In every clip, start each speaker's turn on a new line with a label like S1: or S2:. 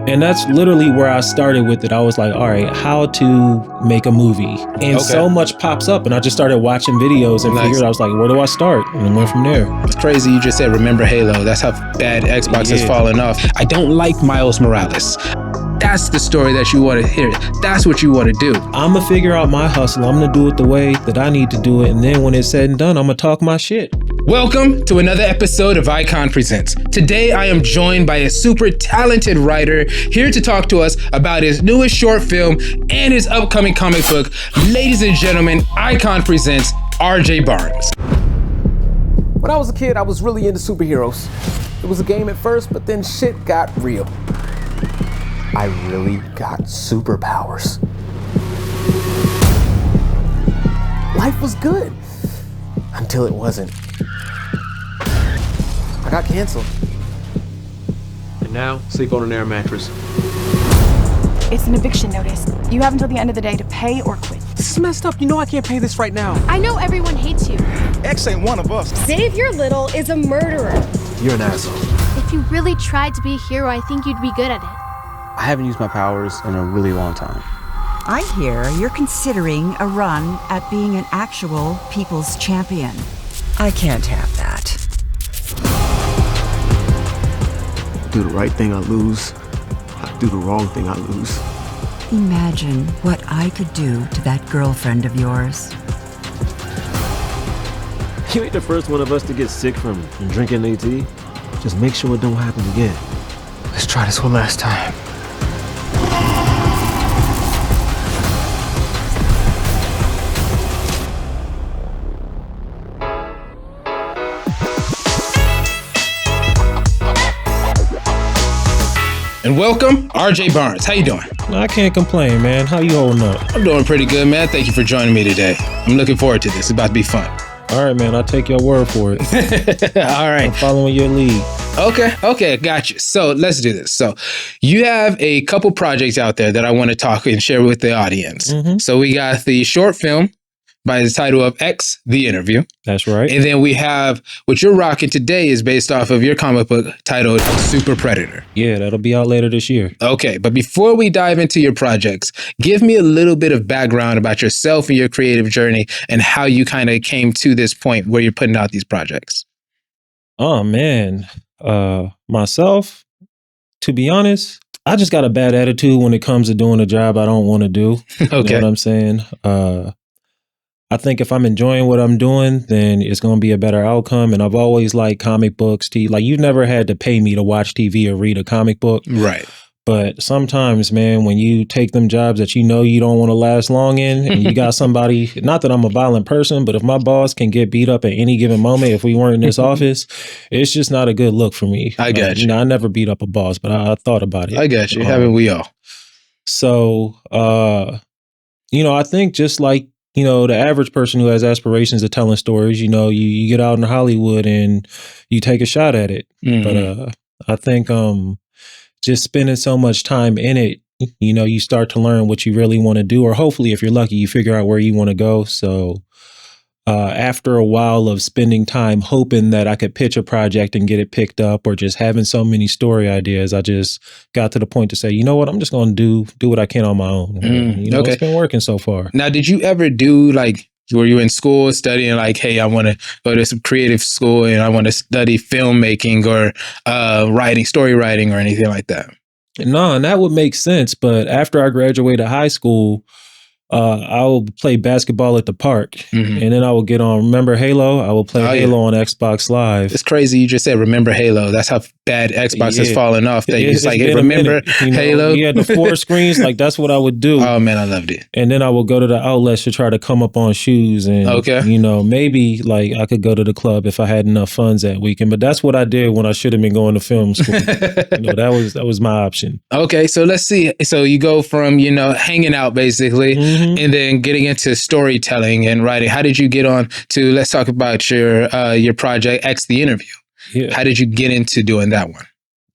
S1: And that's literally where I started with it. I was like, all right, how to make a movie. And so much pops up. And I just started watching videos and figured, I was like, where do I start? And then went from there.
S2: It's crazy you just said, remember Halo. That's how bad Xbox has fallen off. I don't like Miles Morales. That's the story that you want to hear. That's what you want to do.
S1: I'm going to figure out my hustle. I'm going to do it the way that I need to do it. And then when it's said and done, I'm going to talk my shit.
S2: Welcome to another episode of Icon Presents. Today, I am joined by a super talented writer here to talk to us about his newest short film and his upcoming comic book. Ladies and gentlemen, Icon Presents RJ Barnes.
S3: When I was a kid, I was really into superheroes. It was a game at first, but then shit got real. I really got superpowers. Life was good until it wasn't. I got canceled.
S4: And now, sleep on an air mattress.
S5: It's an eviction notice. You have until the end of the day to pay or quit.
S3: This is messed up. You know I can't pay this right now.
S6: I know everyone hates you.
S7: X ain't one of us.
S6: Xavier Little is a murderer.
S3: You're an asshole.
S6: If you really tried to be a hero, I think you'd be good at it.
S4: I haven't used my powers in a really long time.
S8: I hear you're considering a run at being an actual people's champion. I can't have that.
S9: Do the right thing, I lose. I do the wrong thing, I lose.
S8: Imagine what I could do to that girlfriend of yours.
S4: You ain't the first one of us to get sick from drinking AT. Just make sure it don't happen again.
S9: Let's try this one last time.
S2: And welcome, RJ Barnes. How you doing?
S1: I can't complain, man. How you holding up?
S2: I'm doing pretty good, man. Thank you for joining me today. I'm looking forward to this. It's about to be fun.
S1: All right, man. I'll take your word for it.
S2: All right.
S1: I'm following your lead.
S2: Okay, got you. So let's do this. So you have a couple projects out there that I want to talk and share with the audience.
S1: Mm-hmm.
S2: So we got the short film by the title of X, The Interview.
S1: That's right.
S2: And then we have what you're rocking today is based off of your comic book titled Super Predator.
S1: Yeah, that'll be out later this year.
S2: Okay, but before we dive into your projects, give me a little bit of background about yourself and your creative journey and how you kind of came to this point where you're putting out these projects.
S1: Oh, man. Myself, to be honest, I just got a bad attitude when it comes to doing a job I don't want to do.
S2: Okay.
S1: You know what I'm saying? I think if I'm enjoying what I'm doing, then it's going to be a better outcome. And I've always liked comic books. Like, you've never had to pay me to watch TV or read a comic book.
S2: Right.
S1: But sometimes, man, when you take them jobs that you know you don't want to last long in, and you got somebody, not that I'm a violent person, but if my boss can get beat up at any given moment, if we weren't in this office, it's just not a good look for me.
S2: I got you.
S1: You know, I never beat up a boss, but I thought about it.
S2: I got you. Haven't we all?
S1: So, you know, I think just like, you know, the average person who has aspirations of telling stories, you know, you get out in Hollywood and you take a shot at it.
S2: Mm-hmm.
S1: But I think just spending so much time in it, you know, you start to learn what you really want to do, or hopefully, if you're lucky, you figure out where you want to go. So after a while of spending time hoping that I could pitch a project and get it picked up, or just having so many story ideas, I just got to the point to say, you know what, I'm just going to do what I can on my own. You know, It's been working so far.
S2: Now, did you ever do like, were you in school studying like, hey, I want to go to some creative school and I want to study filmmaking or story writing or anything like that?
S1: No, and that would make sense. But after I graduated high school, I will play basketball at the park, and then I will get on. Remember Halo? I will play Halo on Xbox Live.
S2: It's crazy you just said remember Halo. That's how bad Xbox has fallen off. That it's like, hey, remember Halo?
S1: Yeah, the 4 screens. Like, that's what I would do.
S2: Oh man, I loved it.
S1: And then I would go to the outlets to try to come up on shoes, and you know, maybe like I could go to the club if I had enough funds that weekend. But that's what I did when I should have been going to film school. You know, that was my option.
S2: Okay, so let's see. So you go from, you know, hanging out basically. And then getting into storytelling and writing. How did you get on to, let's talk about your project, X, The Interview. Yeah. How did you get into doing that one?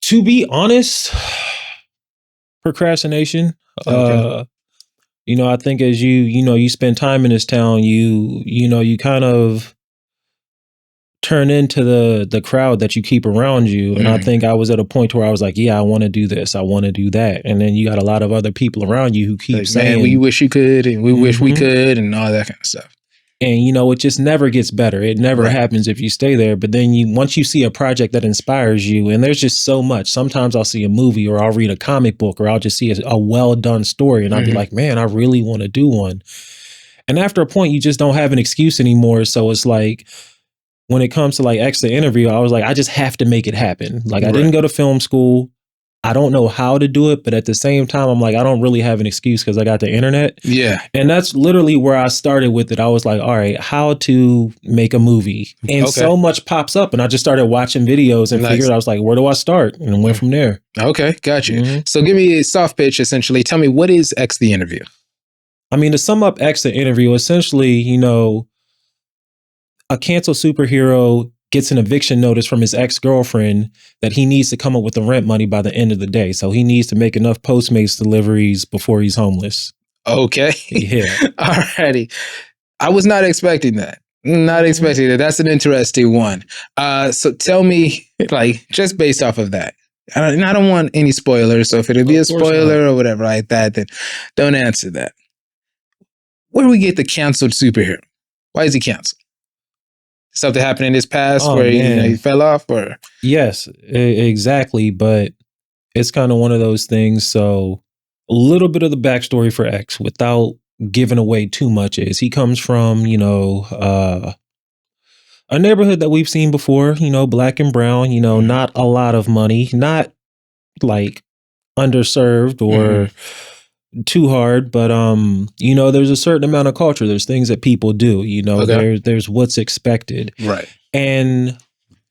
S1: To be honest, procrastination. Okay. You know, I think as you spend time in this town, you kind of turn into the crowd that you keep around you. And I think I was at a point where I was like, yeah, I want to do this. I want to do that. And then you got a lot of other people around you who keep
S2: like,
S1: saying,
S2: man, we wish you could, and we wish we could, and all that kind of stuff.
S1: And, you know, it just never gets better. It never happens if you stay there. But then once you see a project that inspires you, and there's just so much. Sometimes I'll see a movie, or I'll read a comic book, or I'll just see a well done story, and I'll be like, man, I really want to do one. And after a point, you just don't have an excuse anymore. So it's like, when it comes to like X the interview, I was like, I just have to make it happen. Like, I didn't go to film school. I don't know how to do it, but at the same time, I'm like, I don't really have an excuse because I got the internet.
S2: Yeah.
S1: And that's literally where I started with it. I was like, all right, how to make a movie? And so much pops up. And I just started watching videos and figured, I was like, where do I start? And went from there.
S2: Okay, got you. So give me a soft pitch, essentially. Tell me, what is X the interview?
S1: I mean, to sum up X the interview, essentially, you know, a canceled superhero gets an eviction notice from his ex-girlfriend that he needs to come up with the rent money by the end of the day. So he needs to make enough Postmates deliveries before he's homeless.
S2: Okay.
S1: Yeah.
S2: Alrighty. I was not expecting that. Not expecting that. That's an interesting one. So tell me, like, just based off of that. I don't want any spoilers. So if it'll be a spoiler or whatever like that, then don't answer that. Where do we get the canceled superhero? Why is he canceled? Something happened in his past where he fell off, or?
S1: Yes, exactly. But it's kind of one of those things. So a little bit of the backstory for X without giving away too much is he comes from, you know, a neighborhood that we've seen before, you know, black and brown, you know, not a lot of money, not like underserved or too hard, but you know, there's a certain amount of culture. There's things that people do, you know, there's what's expected.
S2: Right.
S1: And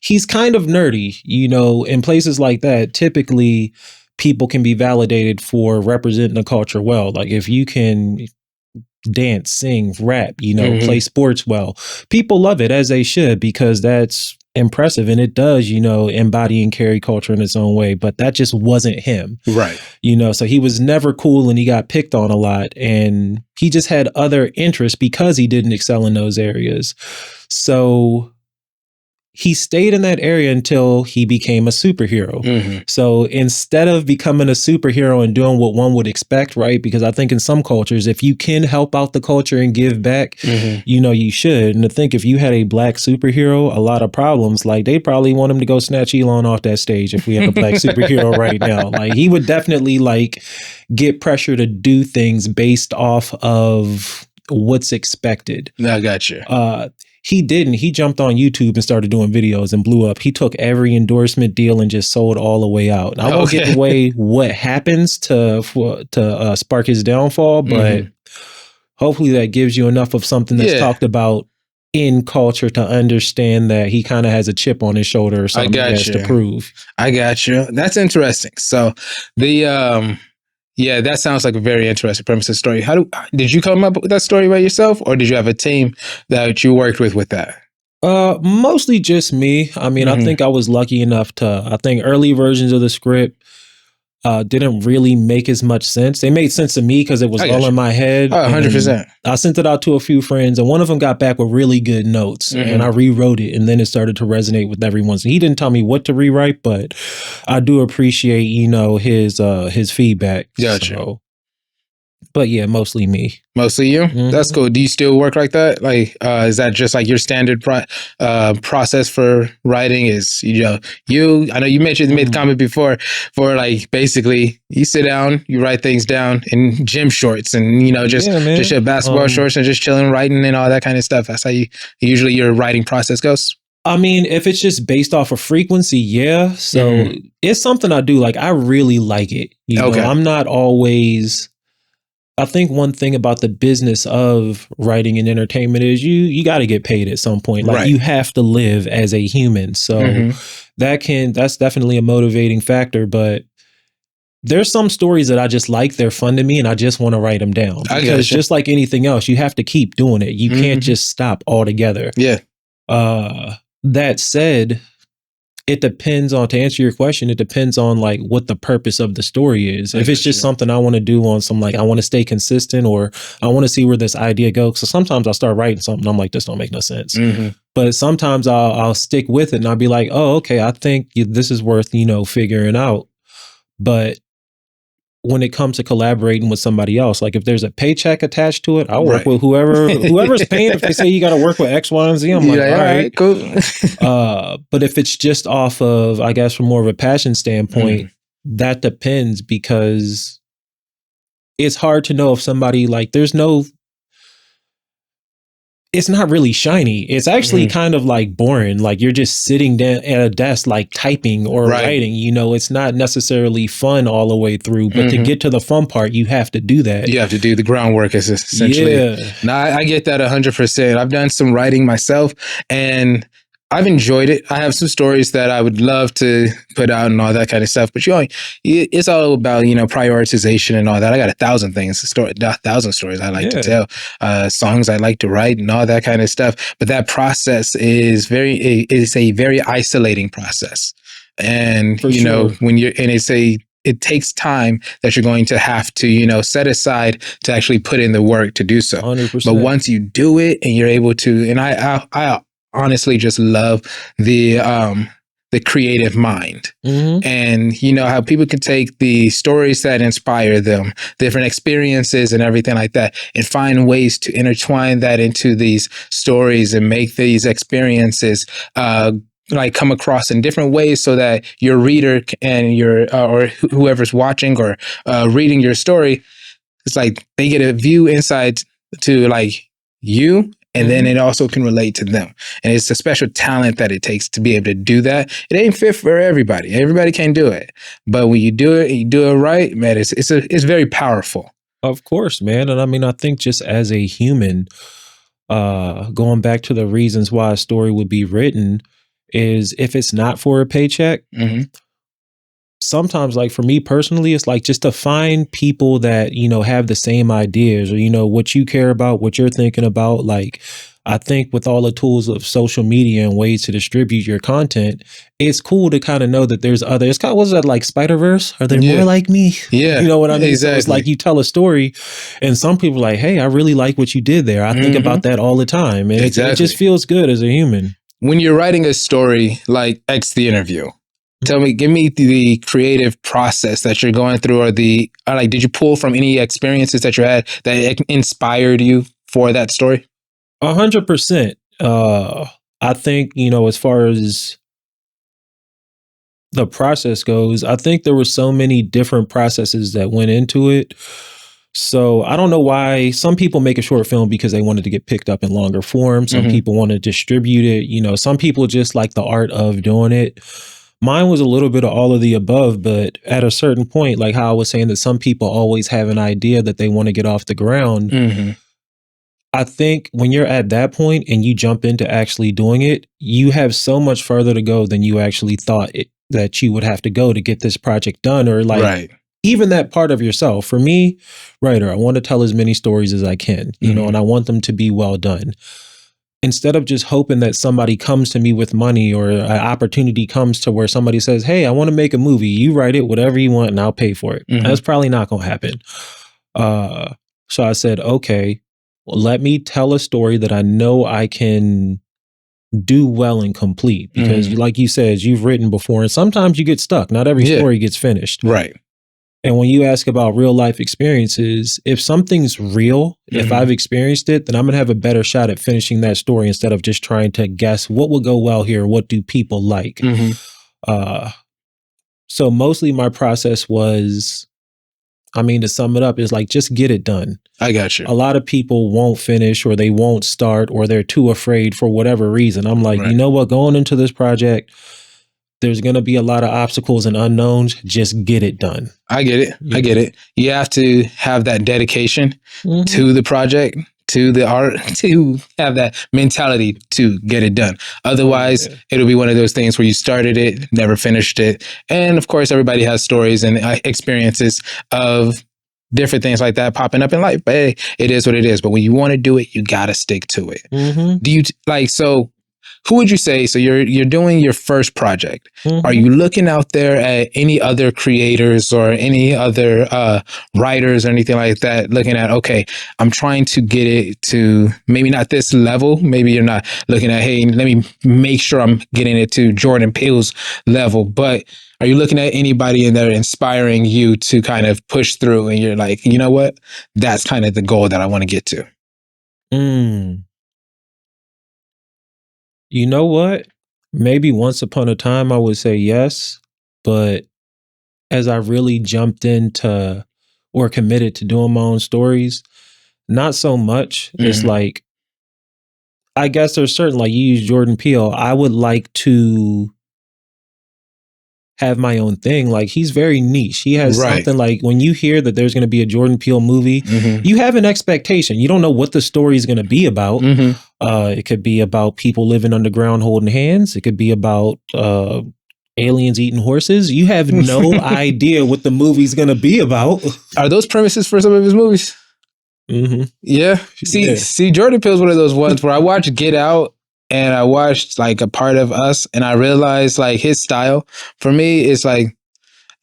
S1: he's kind of nerdy, you know, in places like that, typically people can be validated for representing the culture well. Like if you can dance, sing, rap, you know, play sports well, people love it, as they should, because that's impressive, and it does, you know, embody and carry culture in its own way. But that just wasn't him,
S2: right?
S1: You know, so he was never cool, and he got picked on a lot, and he just had other interests because he didn't excel in those areas. So he stayed in that area until he became a superhero. So instead of becoming a superhero and doing what one would expect, right? Because I think in some cultures, if you can help out the culture and give back, you know, you should. And I think if you had a black superhero, a lot of problems, like they probably want him to go snatch Elon off that stage if we have a black superhero right now. Like he would definitely like get pressure to do things based off of what's expected.
S2: I got you.
S1: He didn't. He jumped on YouTube and started doing videos and blew up. He took every endorsement deal and just sold all the way out. And I won't give away what happens to spark his downfall, but hopefully that gives you enough of something that's talked about in culture to understand that he kind of has a chip on his shoulder or something he has to prove.
S2: I got you. That's interesting. So the yeah, that sounds like a very interesting premise of the story. Did you come up with that story by yourself, or did you have a team that you worked with that?
S1: Mostly just me. I mean, I think I was lucky enough I think early versions of the script didn't really make as much sense. They made sense to me because it was all in my head.
S2: 100%.
S1: I sent it out to a few friends, and one of them got back with really good notes, and I rewrote it, and then it started to resonate with everyone. So he didn't tell me what to rewrite, but I do appreciate, you know, his feedback.
S2: Gotcha.
S1: So, but yeah, mostly me.
S2: Mostly you? That's cool. Do you still work like that? Like, is that just like your standard process for writing? Is, you know, I know you made the comment before, for like, basically you sit down, you write things down in gym shorts and, you know, just your basketball shorts and just chilling, writing and all that kind of stuff. That's how usually your writing process goes?
S1: I mean, if it's just based off of frequency, yeah. So it's something I do. Like, I really like it. You know, I'm not always... I think one thing about the business of writing and entertainment is you got to get paid at some point. Like you have to live as a human. So that's definitely a motivating factor. But there's some stories that I just like. They're fun to me and I just want to write them down. Because just like anything else, you have to keep doing it. You can't just stop altogether.
S2: Yeah.
S1: That said, it depends on, to answer your question, it depends on like what the purpose of the story is. If it's just something I want to do on some, like, I want to stay consistent, or I want to see where this idea goes. So sometimes I'll start writing something, I'm like, this don't make no sense. But sometimes I'll stick with it and I'll be like, oh, okay, I think this is worth, figuring out. But when it comes to collaborating with somebody else, like if there's a paycheck attached to it, I'll work with whoever's paying. If they say you got to work with X, Y, and Z, I'm like, all right,
S2: cool.
S1: But if it's just off of, I guess, from more of a passion standpoint, that depends, because it's hard to know if somebody, like, it's not really shiny. It's actually kind of like boring. Like you're just sitting down at a desk, like typing or writing, it's not necessarily fun all the way through, but to get to the fun part, you have to do that.
S2: You have to do the groundwork, essentially.
S1: Yeah.
S2: No, I get that 100%. I've done some writing myself and I've enjoyed it. I have some stories that I would love to put out and all that kind of stuff. But it's all about, prioritization and all that. I got 1,000 things, 1,000 stories I like to tell, songs I like to write and all that kind of stuff. But that process is a very isolating process. And, it takes time that you're going to have to, set aside to actually put in the work to do so.
S1: 100%.
S2: But once you do it and you're able to, and I honestly just love the creative mind. And how people can take the stories that inspire them, different experiences and everything like that, and find ways to intertwine that into these stories and make these experiences like come across in different ways, so that your reader and your or whoever's watching or reading your story, it's like they get a view inside to like you. And then it also can relate to them. And it's a special talent that it takes to be able to do that. It ain't fit for everybody. Everybody can't do it. But when you do it, and you do it right, man, it's very powerful.
S1: Of course, man. And I mean, I think just as a human, going back to the reasons why a story would be written, is if it's not for a paycheck, sometimes, like for me personally, it's like just to find people that, have the same ideas, or, what you care about, what you're thinking about. Like, I think with all the tools of social media and ways to distribute your content, it's cool to kind of know that there's other, it's kind of, what's that, like Spider-Verse? Are they more like me?
S2: Yeah.
S1: You know what I mean?
S2: Exactly.
S1: So it's like you tell a story and some people are like, hey, I really like what you did there. I think about that all the time. And it just feels good as a human.
S2: When you're writing a story like X the Interview, give me the creative process that you're going through, or did you pull from any experiences that you had that inspired you for that story?
S1: 100%. I think, as far as the process goes, I think there were so many different processes that went into it. So I don't know why some people make a short film because they wanted to get picked up in longer form. Some people want to distribute it. Some people just like the art of doing it. Mine was a little bit of all of the above, but at a certain point, like how I was saying that some people always have an idea that they want to get off the ground. I think when you're at that point and you jump into actually doing it, you have so much further to go than you actually thought that you would have to go to get this project done, or like even that part of yourself. For me, writer, I want to tell as many stories as I can, and I want them to be well done. Instead of just hoping that somebody comes to me with money, or an opportunity comes to where somebody says, hey, I want to make a movie, you write it, whatever you want, and I'll pay for it. That's probably not going to happen. So I said, okay, well, let me tell a story that I know I can do well and complete. Because like you said, you've written before, and sometimes you get stuck. Not every story gets finished.
S2: Right.
S1: And when you ask about real life experiences, if something's real, if I've experienced it, then I'm going to have a better shot at finishing that story instead of just trying to guess what will go well here. What do people like? So mostly my process was, to sum it up, is like, just get it done.
S2: I got you.
S1: A lot of people won't finish, or they won't start, or they're too afraid for whatever reason. I'm like, you know what, going into this project, there's going to be a lot of obstacles and unknowns. Just get it done.
S2: I get it. I get it. You have to have that dedication to the project, to the art, to have that mentality to get it done. Otherwise, it'll be one of those things where you started it, never finished it. And of course, everybody has stories and experiences of different things like that popping up in life. But hey, it is what it is. But when you want to do it, you got to stick to it. Do you so who would you say, so you're doing your first project.
S1: Mhm.
S2: Are you looking out there at any other creators or any other writers or anything like that, looking at, okay, I'm trying to get it to maybe not this level. Maybe you're not looking at, hey, let me make sure I'm getting it to Jordan Peele's level, but are you looking at anybody in there inspiring you to kind of push through and you're like, you know what? That's kind of the goal that I want to get to.
S1: Mm. You know what? Maybe once upon a time I would say yes, but as I really jumped into or committed to doing my own stories, not so much. It's like, I guess there's certain, like you use Jordan Peele. I would like to have my own thing. Like, he's very niche. He has something, like when you hear that there's going to be a Jordan Peele movie, you have an expectation. You don't know what the story is going to be about. It could be about people living underground holding hands. It could be about aliens eating horses. You have no idea what the movie's going to be about.
S2: Are those premises for some of his movies? Yeah. See, Jordan Peele's one of those ones where I watched Get Out and I watched like a part of Us and I realized like his style for me is like,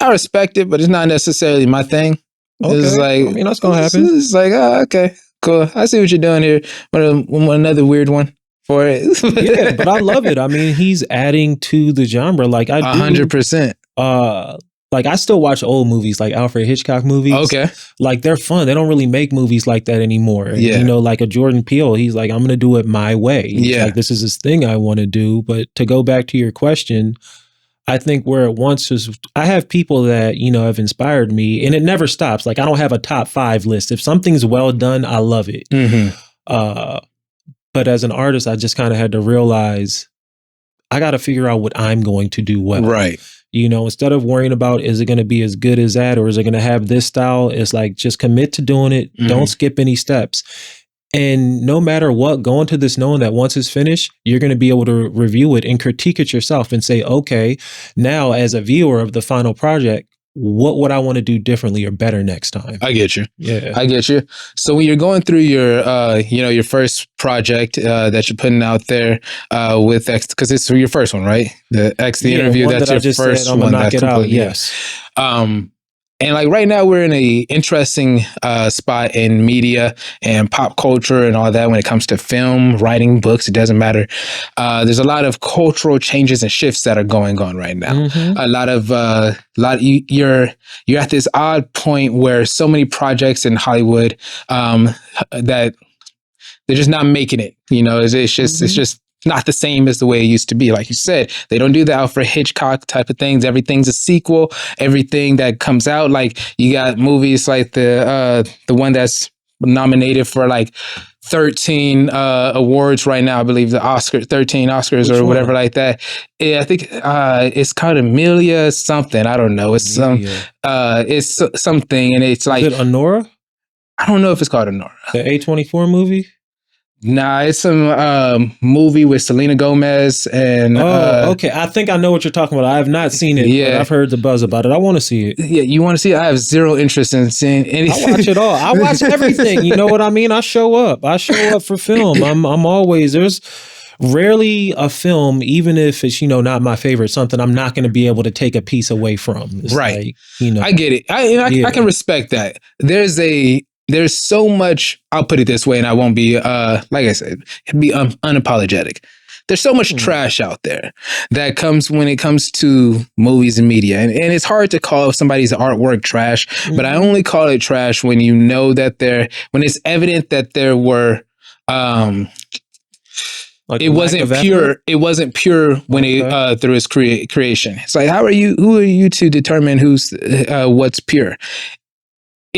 S2: I respect it, but it's not necessarily my thing. It's like,
S1: I mean, that's going to happen.
S2: It's like, oh, okay, cool. I see what you're doing here. Another weird one for it.
S1: Yeah, but I love it. I mean, he's adding to the genre. Like I do.
S2: 100%.
S1: Like I still watch old movies, like Alfred Hitchcock movies.
S2: Okay.
S1: Like they're fun. They don't really make movies like that anymore.
S2: Yeah.
S1: You know, like a Jordan Peele, he's like, I'm going to do it my way. He's like, this is this thing I want to do. But to go back to your question, I think where it once was, I have people that, you know, have inspired me and it never stops. Like I don't have a top 5 list. If something's well done, I love it. But as an artist, I just kind of had to realize I got to figure out what I'm going to do well.
S2: Right.
S1: You know, instead of worrying about, is it going to be as good as that? Or is it going to have this style? It's like, just commit to doing it. Don't skip any steps. And no matter what, go into this knowing that once it's finished, you're going to be able to review it and critique it yourself and say, okay, now as a viewer of the final project, what would I want to do differently or better next time?
S2: I get you.
S1: Yeah.
S2: I get you. So when you're going through your, your first project that you're putting out there with X, because it's your first one, right? The interview, that's your first one.
S1: Knock it out. Yes.
S2: And like right now we're in a interesting spot in media and pop culture and all that when it comes to film, writing books, it doesn't matter. There's a lot of cultural changes and shifts that are going on right now. You're at this odd point where so many projects in Hollywood that they're just not making it. You know, it's just not the same as the way it used to be. Like you said, they don't do the Alfred Hitchcock type of things. Everything's a sequel. Everything that comes out, like you got movies like the one that's nominated for like 13 awards right now. I believe 13 Oscars or whatever like that. I think it's called Amelia something. I don't know. It's something, and it's like,
S1: is it Honora?
S2: I don't know if it's called Honora.
S1: The A24 movie?
S2: Nah, it's some movie with Selena Gomez and
S1: okay. I think I know what you're talking about. I have not seen it, but I've heard the buzz about it. I want to see it.
S2: Yeah, you want to see it? I have zero interest in seeing anything.
S1: I watch it all. I watch everything. You know what I mean? I show up for film. I'm always, there's rarely a film, even if it's, you know, not my favorite, something I'm not going to be able to take a piece away from. It's
S2: right.
S1: Like, you know,
S2: I get it. I can respect that. There's so much, I'll put it this way, and I won't be, like I said, be unapologetic. There's so much trash out there that comes when it comes to movies and media. And it's hard to call somebody's artwork trash, but I only call it trash when you know that when it's evident that there were, like it wasn't pure. It wasn't pure when it through its creation. It's like, who are you to determine what's pure?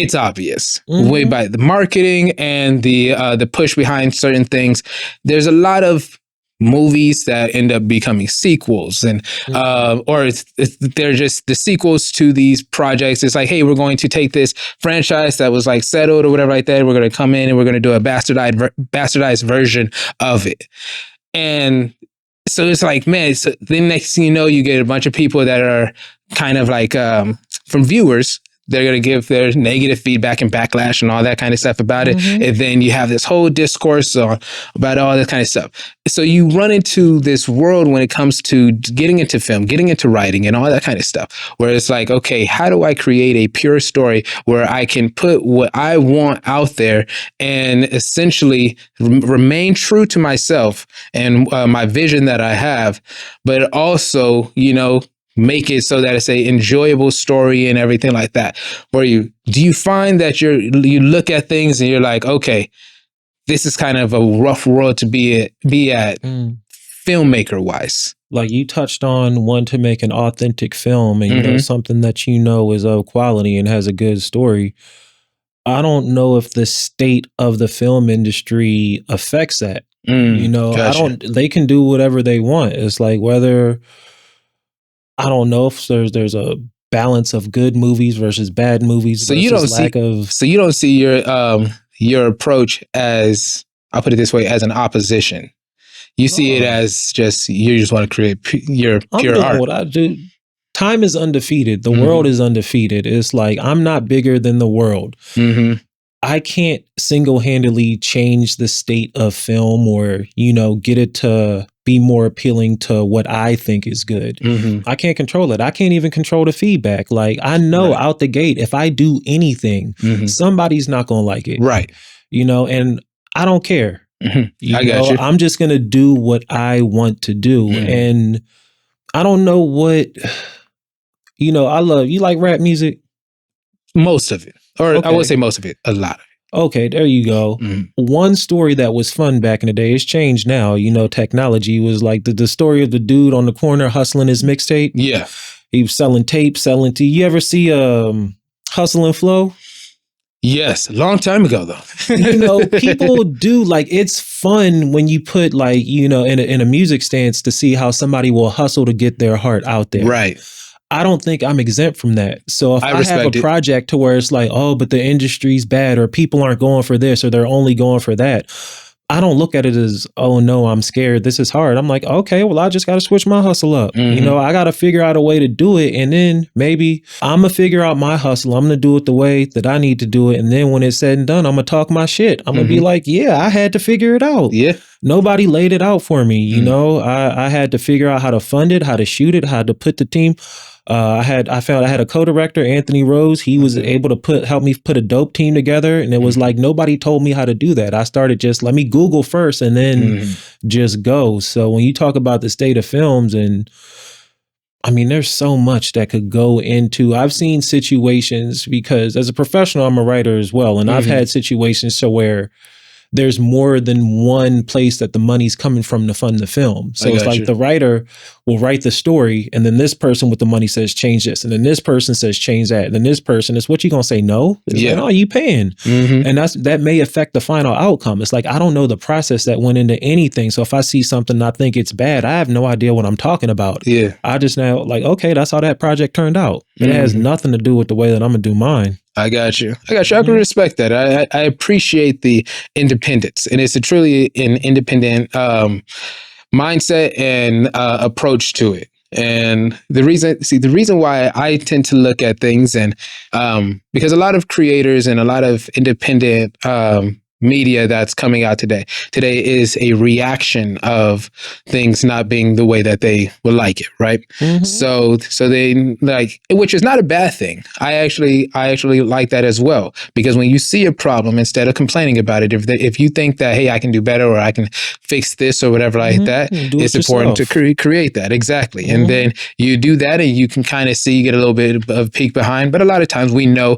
S2: It's obvious way by the marketing and the push behind certain things. There's a lot of movies that end up becoming sequels and or they're just the sequels to these projects. It's like, hey, we're going to take this franchise that was like settled or whatever like that. We're going to come in and we're going to do a bastardized version of it. And so it's like, man, so then next thing you know, you get a bunch of people that are kind of like from viewers they're going to give their negative feedback and backlash and all that kind of stuff about it. And then you have this whole discourse about all that kind of stuff. So you run into this world when it comes to getting into film, getting into writing and all that kind of stuff, where it's like, okay, how do I create a pure story where I can put what I want out there and essentially remain true to myself and my vision that I have, but also, make it so that it's a enjoyable story and everything like that. Do you find that you look at things and you're like, okay, this is kind of a rough world to be at filmmaker wise?
S1: Like you touched on one to make an authentic film and something that is of quality and has a good story. I don't know if the state of the film industry affects that. Gotcha. They can do whatever they want. It's like whether I don't know if there's a balance of good movies versus bad movies.
S2: So you don't see your approach as, I'll put it this way, as an opposition. You see it as you just want to create your pure art.
S1: What I do. Time is undefeated. The world is undefeated. It's like I'm not bigger than the world. I can't single-handedly change the state of film or, get it to be more appealing to what I think is good. I can't control it. I can't even control the feedback. Like I know out the gate, if I do anything, somebody's not going to like it.
S2: Right.
S1: And I don't care.
S2: I got you.
S1: I'm just going to do what I want to do. And I don't know what, you like rap music?
S2: Most of it. Or okay. I would say most of it, a lot of it.
S1: Okay, there you go. One story that was fun back in the day, it's changed now. Technology was like the story of the dude on the corner hustling his mixtape.
S2: Yeah.
S1: He was selling tape, selling tea. You ever see Hustle and Flow?
S2: Yes, a long time ago though.
S1: People do it's fun when you put in a music stance to see how somebody will hustle to get their heart out there.
S2: Right.
S1: I don't think I'm exempt from that. So if I have a project to where it's like, oh, but the industry's bad or people aren't going for this or they're only going for that, I don't look at it as, oh no, I'm scared. This is hard. I'm like, okay, well, I just got to switch my hustle up. I got to figure out a way to do it. And then maybe I'm going to figure out my hustle. I'm going to do it the way that I need to do it. And then when it's said and done, I'm going to talk my shit. I'm going to be like, yeah, I had to figure it out.
S2: Yeah.
S1: Nobody laid it out for me. I had to figure out how to fund it, how to shoot it, how to put the team. I found I had a co-director, Anthony Rose. He was able to help me put a dope team together. And it was like, nobody told me how to do that. I started let me Google first and then just go. So when you talk about the state of films there's so much that could go into, I've seen situations because as a professional, I'm a writer as well. And I've had situations where there's more than one place that the money's coming from to fund the film. So it's like the writer will write the story and then this person with the money says, change this. And then this person says, change that. And then this person is, what you going to say? No? No, you paying. And that may affect the final outcome. It's like, I don't know the process that went into anything. So if I see something and I think it's bad, I have no idea what I'm talking about.
S2: Yeah.
S1: I just now okay, that's how that project turned out. It has nothing to do with the way that I'm going to do mine.
S2: I got you. I can respect that. I appreciate the independence, and it's truly an independent mindset and approach to it. And the reason why I tend to look at things and because a lot of creators and a lot of independent media that's coming out today is a reaction of things not being the way that they would like it, right? So they which is not a bad thing. I actually like that as well, because when you see a problem, instead of complaining about it, if you think that, hey, I can do better or I can fix this or whatever like that, it's important to create that. Exactly. And then you do that and you can kind of see, you get a little bit of peek behind, but a lot of times we know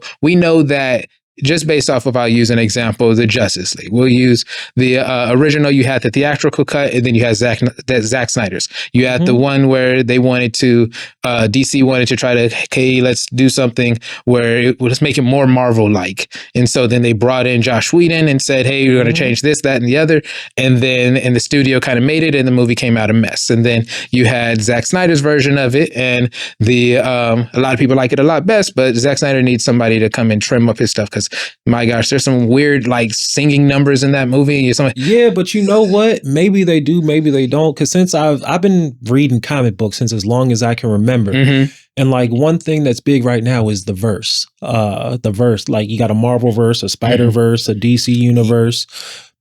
S2: that. Just based off of, I'll use an example, the Justice League. We'll use the original. You had the theatrical cut, and then you had Zack Snyder's. You had the one where they wanted to, DC wanted to try to, okay, let's do something where let's make it more Marvel-like. And so then they brought in Josh Whedon and said, hey, we're going to change this, that, and the other. And the studio kind of made it, and the movie came out a mess. And then you had Zack Snyder's version of it, and a lot of people like it a lot best, but Zack Snyder needs somebody to come and trim up his stuff because my gosh, there's some weird like singing numbers in that movie or something.
S1: Yeah, but you know what? Maybe they do, maybe they don't. Because since I've been reading comic books since as long as I can remember, and like one thing that's big right now is the verse. The verse, like you got a Marvel verse, a Spider Verse, a DC universe.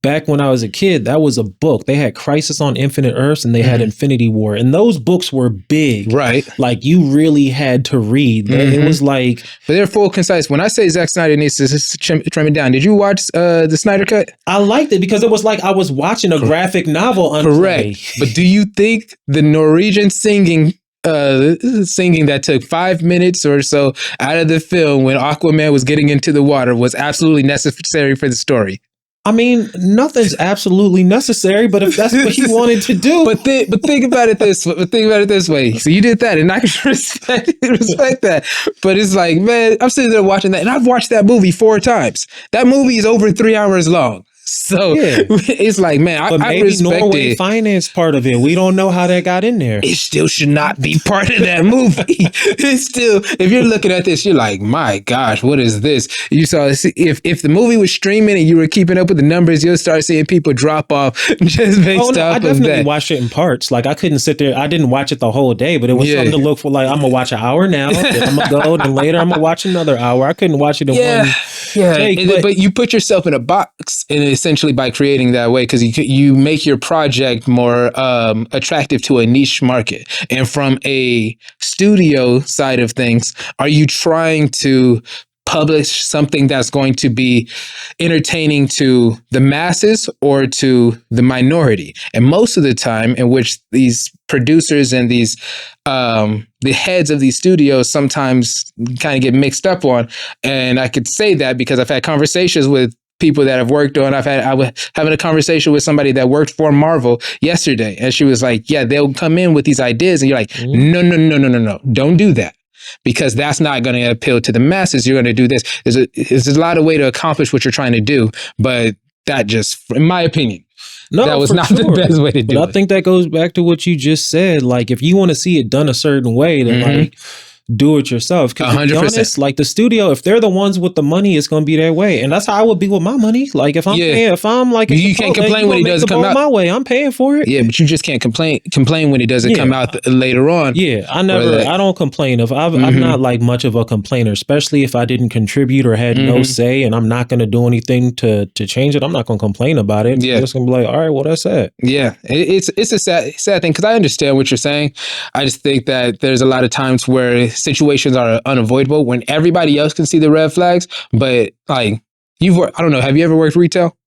S1: Back when I was a kid, that was a book. They had Crisis on Infinite Earths and they had Infinity War. And those books were big.
S2: Right.
S1: Like you really had to read. It was like...
S2: But they're full concise. When I say Zack Snyder needs to trim it down, did you watch the Snyder Cut?
S1: I liked it because it was like I was watching a graphic novel.
S2: Correct. But do you think the Norwegian singing that took 5 minutes or so out of the film when Aquaman was getting into the water was absolutely necessary for the story?
S1: I mean, nothing's absolutely necessary, but if that's what he wanted to do.
S2: But think about it this way. So you did that, and I can respect that. But it's like, man, I'm sitting there watching that, and I've watched that movie 4 times. That movie is over 3 hours long. So it's like, man,
S1: but
S2: I
S1: maybe
S2: respect
S1: Norway
S2: it.
S1: financed part of it. We don't know how that got in there.
S2: It still should not be part of that movie. It's still, if you're looking at this, you're like, my gosh, what is this? You saw if the movie was streaming and you were keeping up with the numbers, you'll start seeing people drop off just based off
S1: I
S2: of
S1: definitely
S2: that.
S1: watched it in parts. Like I couldn't sit there. I didn't watch it the whole day, but it was something to look for. Like I'm gonna watch an hour now, then I'm gonna go, then later I'm gonna watch another hour. I couldn't watch it in one take.
S2: But you put yourself in a box, and essentially by creating that way, because you make your project more attractive to a niche market. And from a studio side of things, are you trying to publish something that's going to be entertaining to the masses or to the minority? And most of the time in which these producers and these the heads of these studios sometimes kind of get mixed up on. And I could say that because I've had conversations with people that have worked on. I was having a conversation with somebody that worked for Marvel yesterday, and she was like, yeah, they'll come in with these ideas, and you're like, no, don't do that. Because that's not going to appeal to the masses. You're going to do this. There's a lot of way to accomplish what you're trying to do, but that just, in my opinion, that was not the best way to do it.
S1: But I think that goes back to what you just said. Like, if you want to see it done a certain way, then like do it yourself. Because to be honest, like the studio, if they're the ones with the money, it's going to be their way. And that's how I would be with my money. Like if I'm paying, if I'm like,
S2: you can't complain when it doesn't come out
S1: my way. I'm paying for it.
S2: Yeah, but you just can't complain when it doesn't come out later on.
S1: Yeah, I don't complain. I'm not like much of a complainer, especially if I didn't contribute or had no say, and I'm not going to do anything to change it. I'm not going to complain about it.
S2: Yeah,
S1: I'm just going to be like, all right, well, that's it.
S2: Yeah, it's a sad thing because I understand what you're saying. I just think that there's a lot of times where situations are unavoidable when everybody else can see the red flags, but like I don't know, have you ever worked retail?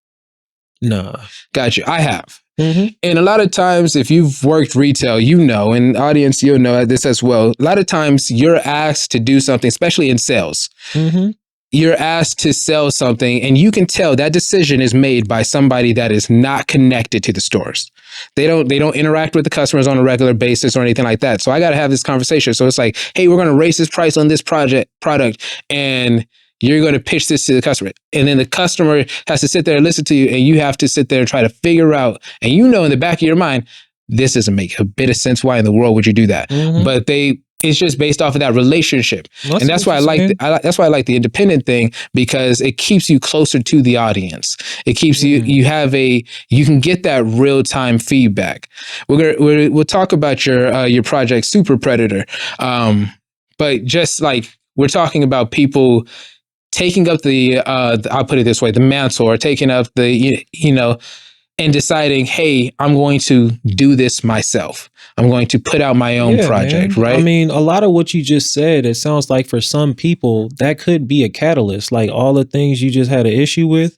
S1: No.
S2: Got you. I have. And a lot of times if you've worked retail, you know, and audience, you'll know this as well. A lot of times you're asked to do something, especially in sales. You're asked to sell something, and you can tell that decision is made by somebody that is not connected to the stores. They don't interact with the customers on a regular basis or anything like that. So I got to have this conversation. So it's like, hey, we're going to raise this price on this product, and you're going to pitch this to the customer. And then the customer has to sit there and listen to you, and you have to sit there and try to figure out, and you know in the back of your mind, this doesn't make a bit of sense. Why in the world would you do that? But it's just based off of that relationship. And that's why I like the independent thing, because it keeps you closer to the audience. It keeps you can get that real-time feedback. We'll talk about your project Super Predator. But just like we're talking about people taking up I'll put it this way, the mantle, or taking up and deciding, hey, I'm going to do this myself. I'm going to put out my own project, right?
S1: I mean, a lot of what you just said, it sounds like for some people, that could be a catalyst. Like all the things you just had an issue with,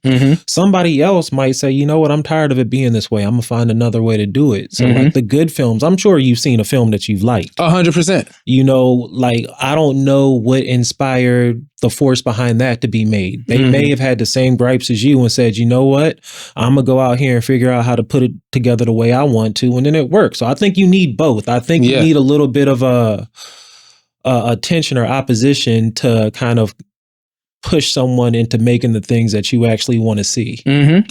S1: somebody else might say, you know what, I'm tired of it being this way. I'm going to find another way to do it. So like the good films, I'm sure you've seen a film that you've liked.
S2: 100%.
S1: You know, like, I don't know what inspired the force behind that to be made. They may have had the same gripes as you and said, you know what, I'm going to go out here and figure out how to put it together the way I want to. And then it works. So I think you need both. I think you need a little bit of a tension or opposition to kind of push someone into making the things that you actually want to see.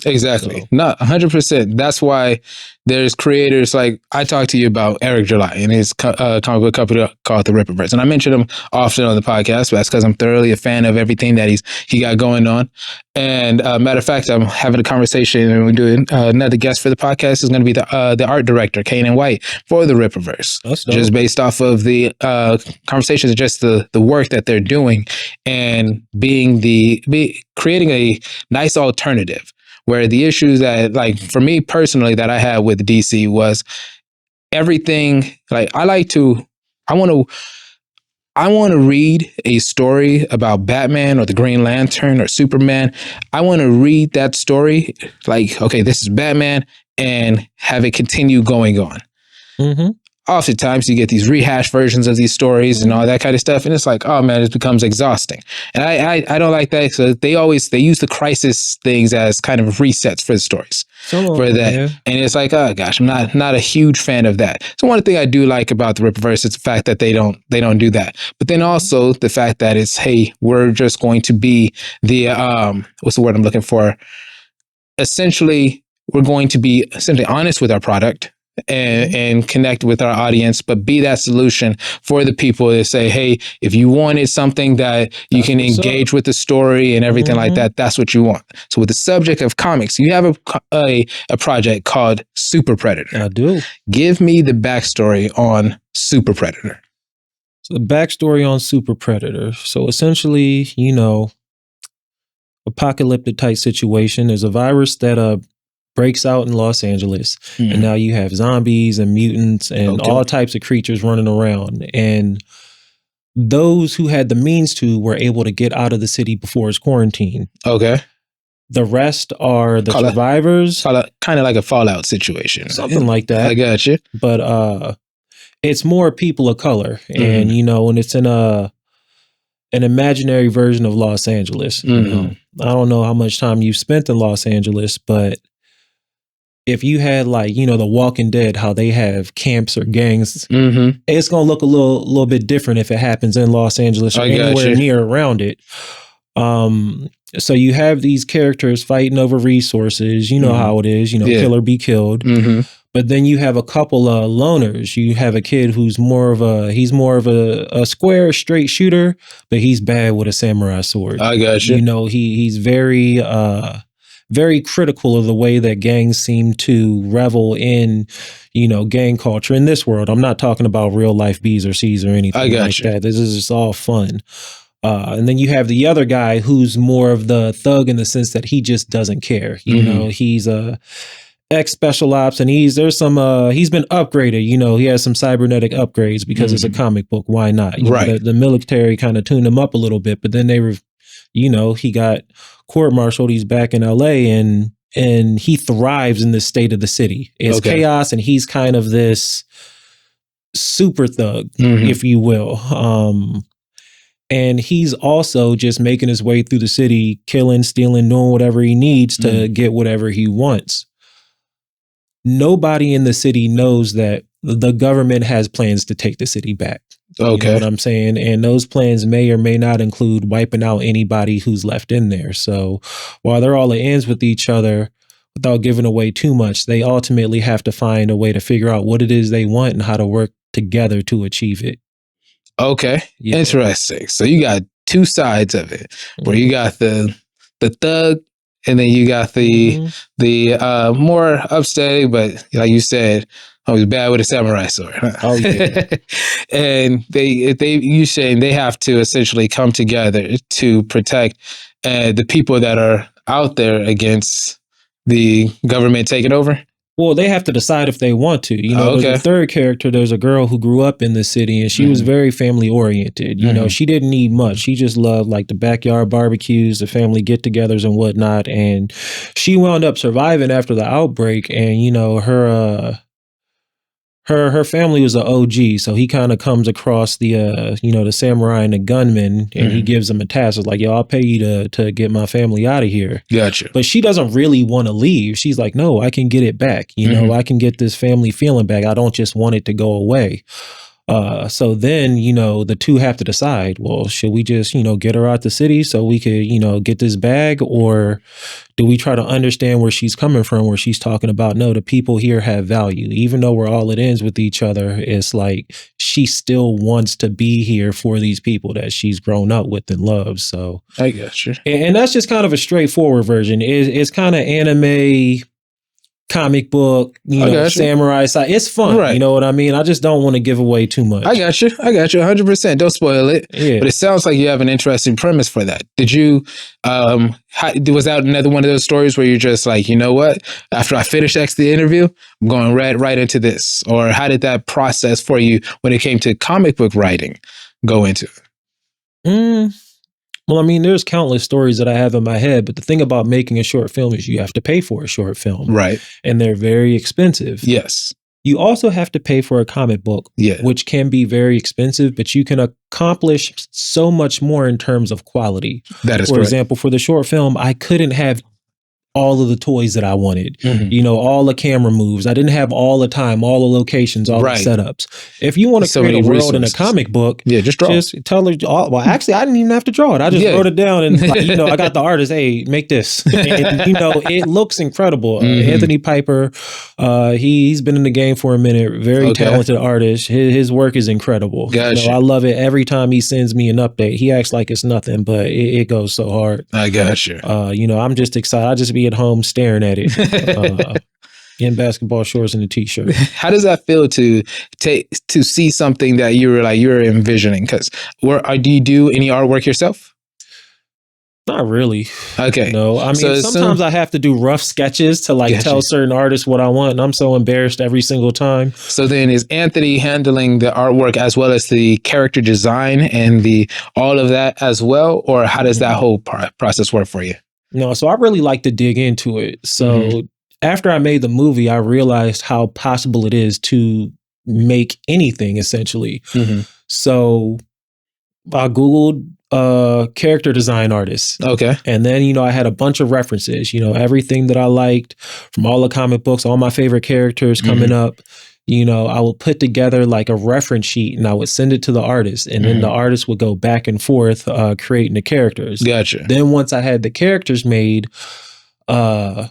S2: Exactly.
S1: So.
S2: Not 100%. That's why there's creators like I talked to you about Eric July and his comic book company called The Rippaverse. And I mention him often on the podcast, but that's because I'm thoroughly a fan of everything that he got going on. And matter of fact, I'm having a conversation and we're doing another guest for the podcast is going to be the art director, Kanan White, for The Rippaverse.
S1: That's dope.
S2: Just based off of the conversations and just the work that they're doing and creating a nice alternative. Where the issues that, like, for me personally, that I had with DC was everything. Like, I want to read a story about Batman or the Green Lantern or Superman. I want to read that story like, okay, this is Batman, and have it continue going on. Oftentimes you get these rehashed versions of these stories and all that kind of stuff. And it's like, oh man, it becomes exhausting. And I don't like that. So they use the crisis things as kind of resets for the stories for that. Yeah. And it's like, oh gosh, I'm not a huge fan of that. So one thing I do like about the Rippaverse is the fact that they don't do that. But then also the fact that it's, hey, we're just going to be the, what's the word I'm looking for? Essentially, we're going to be essentially honest with our product. And connect with our audience, but be that solution for the people to say, hey, if you wanted something that you can engage with the story and everything like that, that's what you want. So with the subject of comics, you have a project called Super Predator.
S1: I do.
S2: Give me the backstory on Super Predator.
S1: So the backstory on Super Predator. So essentially, apocalyptic type situation. There's a virus that breaks out in Los Angeles, and now you have zombies and mutants and all types of creatures running around. And those who had the means to were able to get out of the city before it's quarantined.
S2: Okay.
S1: The rest are the survivors.
S2: Kind of like a Fallout situation.
S1: Something like that.
S2: I got you.
S1: But it's more people of color. And, when it's in an imaginary version of Los Angeles. I don't know how much time you've spent in Los Angeles, but if you had The Walking Dead, how they have camps or gangs, it's going to look a little bit different if it happens in Los Angeles or anywhere near around it. So you have these characters fighting over resources. You know how it is, kill or be killed. But then you have a couple of loners. You have a kid who's more of a square, straight shooter, but he's bad with a samurai sword.
S2: I got you.
S1: He's very very critical of the way that gangs seem to revel in, gang culture in this world. I'm not talking about real life B's or C's or anything that. This is just all fun. And then you have the other guy who's more of the thug in the sense that he just doesn't care. He's a ex-special ops and he's been upgraded. He has some cybernetic upgrades because it's a comic book. Why not? The military kind of tuned him up a little bit, but then they were, he got court-martialed. He's back in LA and he thrives in this state of the city. It's chaos and he's kind of this super thug, if you will. And he's also just making his way through the city, killing, stealing, doing whatever he needs to get whatever he wants. Nobody in the city knows that the government has plans to take the city back. You know what I'm saying? And those plans may or may not include wiping out anybody who's left in there. So while they're all at ends with each other, without giving away too much, they ultimately have to find a way to figure out what it is they want and how to work together to achieve it. Okay. Yeah. Interesting. So you got two sides of it, where you got the thug, and then you got the more upstanding, but like you said, I was bad with a samurai sword. Oh yeah. And you saying they have to essentially come together to protect the people that are out there against the government taking over. Well, they have to decide if they want to. There's a third character. There's a girl who grew up in the city, and she was very family oriented. She didn't need much. She just loved the backyard barbecues, the family get-togethers and whatnot. And she wound up surviving after the outbreak. And her family was an OG, so he kind of comes across the samurai and the gunman, and he gives them a task. It's like, yo, I'll pay you to get my family out of here. Gotcha. But she doesn't really want to leave. She's like, no, I can get it back. I can get this family feeling back. I don't just want it to go away. So then, the two have to decide, well, should we just, get her out the city so we could, get this bag? Or do we try to understand where she's coming from, where she's talking about, no, the people here have value. Even though we're all at ends with each other, it's like she still wants to be here for these people that she's grown up with and loves. So
S2: I got you.
S1: And that's just kind of a straightforward version. It's kind of anime, comic book, samurai side. It's fun.
S2: Right.
S1: You know what I mean? I just don't want to give away too much.
S2: I got you 100%. Don't spoil it.
S1: Yeah.
S2: But it sounds like you have an interesting premise for that. Did you, was that another one of those stories where you're just like, you know what? After I finish the interview, I'm going right into this. Or how did that process for you when it came to comic book writing go into?
S1: Well, I mean, there's countless stories that I have in my head, but the thing about making a short film is you have to pay for a short film.
S2: Right.
S1: And they're very expensive.
S2: Yes.
S1: You also have to pay for a comic book, which can be very expensive, but you can accomplish so much more in terms of quality.
S2: That is
S1: For
S2: correct.
S1: example, for the short film, I couldn't have all of the toys that I wanted, all the camera moves. I didn't have all the time, all the locations, all the setups. If you want to create a world in a comic book,
S2: just draw.
S1: Just tell her, well, actually, I didn't even have to draw it. I just wrote it down and, I got the artist, hey, make this. And, it looks incredible. Anthony Piper, he's been in the game for a minute. Very talented artist. His work is incredible.
S2: Gotcha.
S1: I love it. Every time he sends me an update, he acts like it's nothing, but it goes so hard.
S2: I got you.
S1: I'm just excited. I just be at home staring at it in basketball shorts and a t-shirt.
S2: How does that feel to see something that you're envisioning? Because do you do any artwork yourself?
S1: Not really.
S2: Okay.
S1: No, I mean, sometimes I have to do rough sketches to tell certain artists what I want, and I'm so embarrassed every single time.
S2: So then is Anthony handling the artwork as well as the character design and all of that as well? Or how does that whole process work for you?
S1: No, so I really like to dig into it. So after I made the movie, I realized how possible it is to make anything essentially. So I Googled character design artists.
S2: Okay.
S1: And then, I had a bunch of references, everything that I liked from all the comic books, all my favorite characters coming up. I would put together like a reference sheet and I would send it to the artist, and then the artist would go back and forth creating the characters.
S2: Gotcha.
S1: Then once I had the characters made, by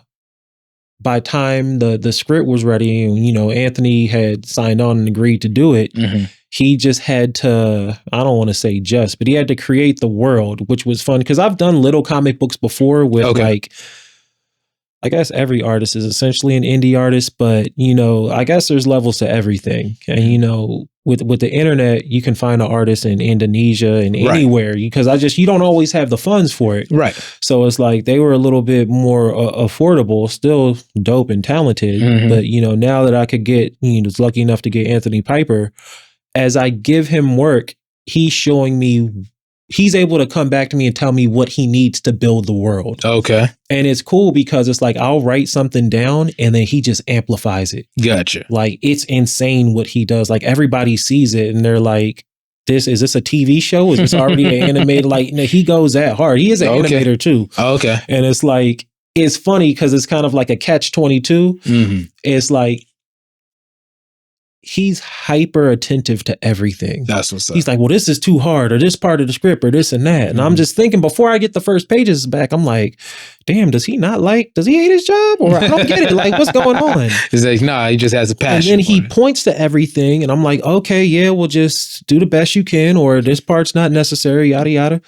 S1: time the script was ready and, Anthony had signed on and agreed to do it, he just had to, I don't want to say just, but he had to create the world, which was fun because I've done little comic books before with I guess every artist is essentially an indie artist, but I guess there's levels to everything. And with the internet, you can find an artist in Indonesia and anywhere because you don't always have the funds for it.
S2: Right.
S1: So it's like they were a little bit more affordable, still dope and talented. But now that I could get, was lucky enough to get Anthony Piper, as I give him work, he's showing me. He's able to come back to me and tell me what he needs to build the world. Okay. And it's cool because it's like I'll write something down and then he just amplifies it.
S2: Gotcha.
S1: Like it's insane what he does. Like everybody sees it and they're like, is this a TV show? Is this already an animated? Like, he goes that hard. He is an animator too.
S2: Okay.
S1: And it's like, it's funny because it's kind of like a catch-22. It's like, he's hyper attentive to everything.
S2: That's what's up.
S1: He's like, well, this is too hard, or this part of the script, or this and that. And I'm just thinking before I get the first pages back, I'm like, damn, does he hate his job? Or I don't get it. Like, what's going on?
S2: He's like, nah, he just has a passion.
S1: And then he points to everything. And I'm like, okay, yeah, well, just do the best you can, or this part's not necessary, yada, yada.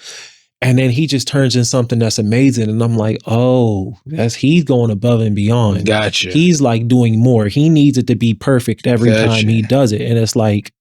S1: And then he just turns in something that's amazing. And I'm like, oh, he's going above and beyond.
S2: Gotcha.
S1: He's like doing more. He needs it to be perfect every time he does it. And it's like,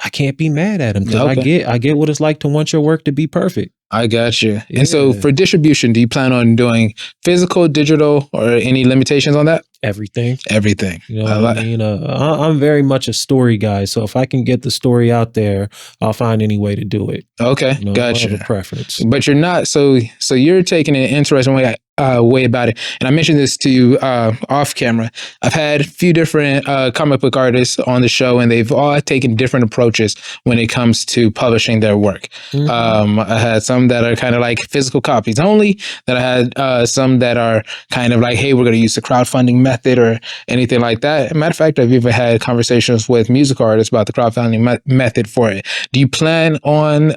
S1: I can't be mad at him because I get what it's like to want your work to be perfect.
S2: I got you. Yeah. And so for distribution, do you plan on doing physical, digital, or any limitations on that?
S1: Everything.
S2: Everything.
S1: I mean, I'm very much a story guy. So if I can get the story out there, I'll find any way to do it.
S2: Okay. Gotcha.
S1: I have a preference.
S2: But you're not, so you're taking an interesting way. way about it. And I mentioned this to you off camera. I've had a few different comic book artists on the show, and they've all taken different approaches when it comes to publishing their work. I had some that are kind of like physical copies only. Then I had some that are kind of like, hey, we're going to use the crowdfunding method or anything like that. Matter of fact, I've even had conversations with music artists about the crowdfunding method for it. Do you plan on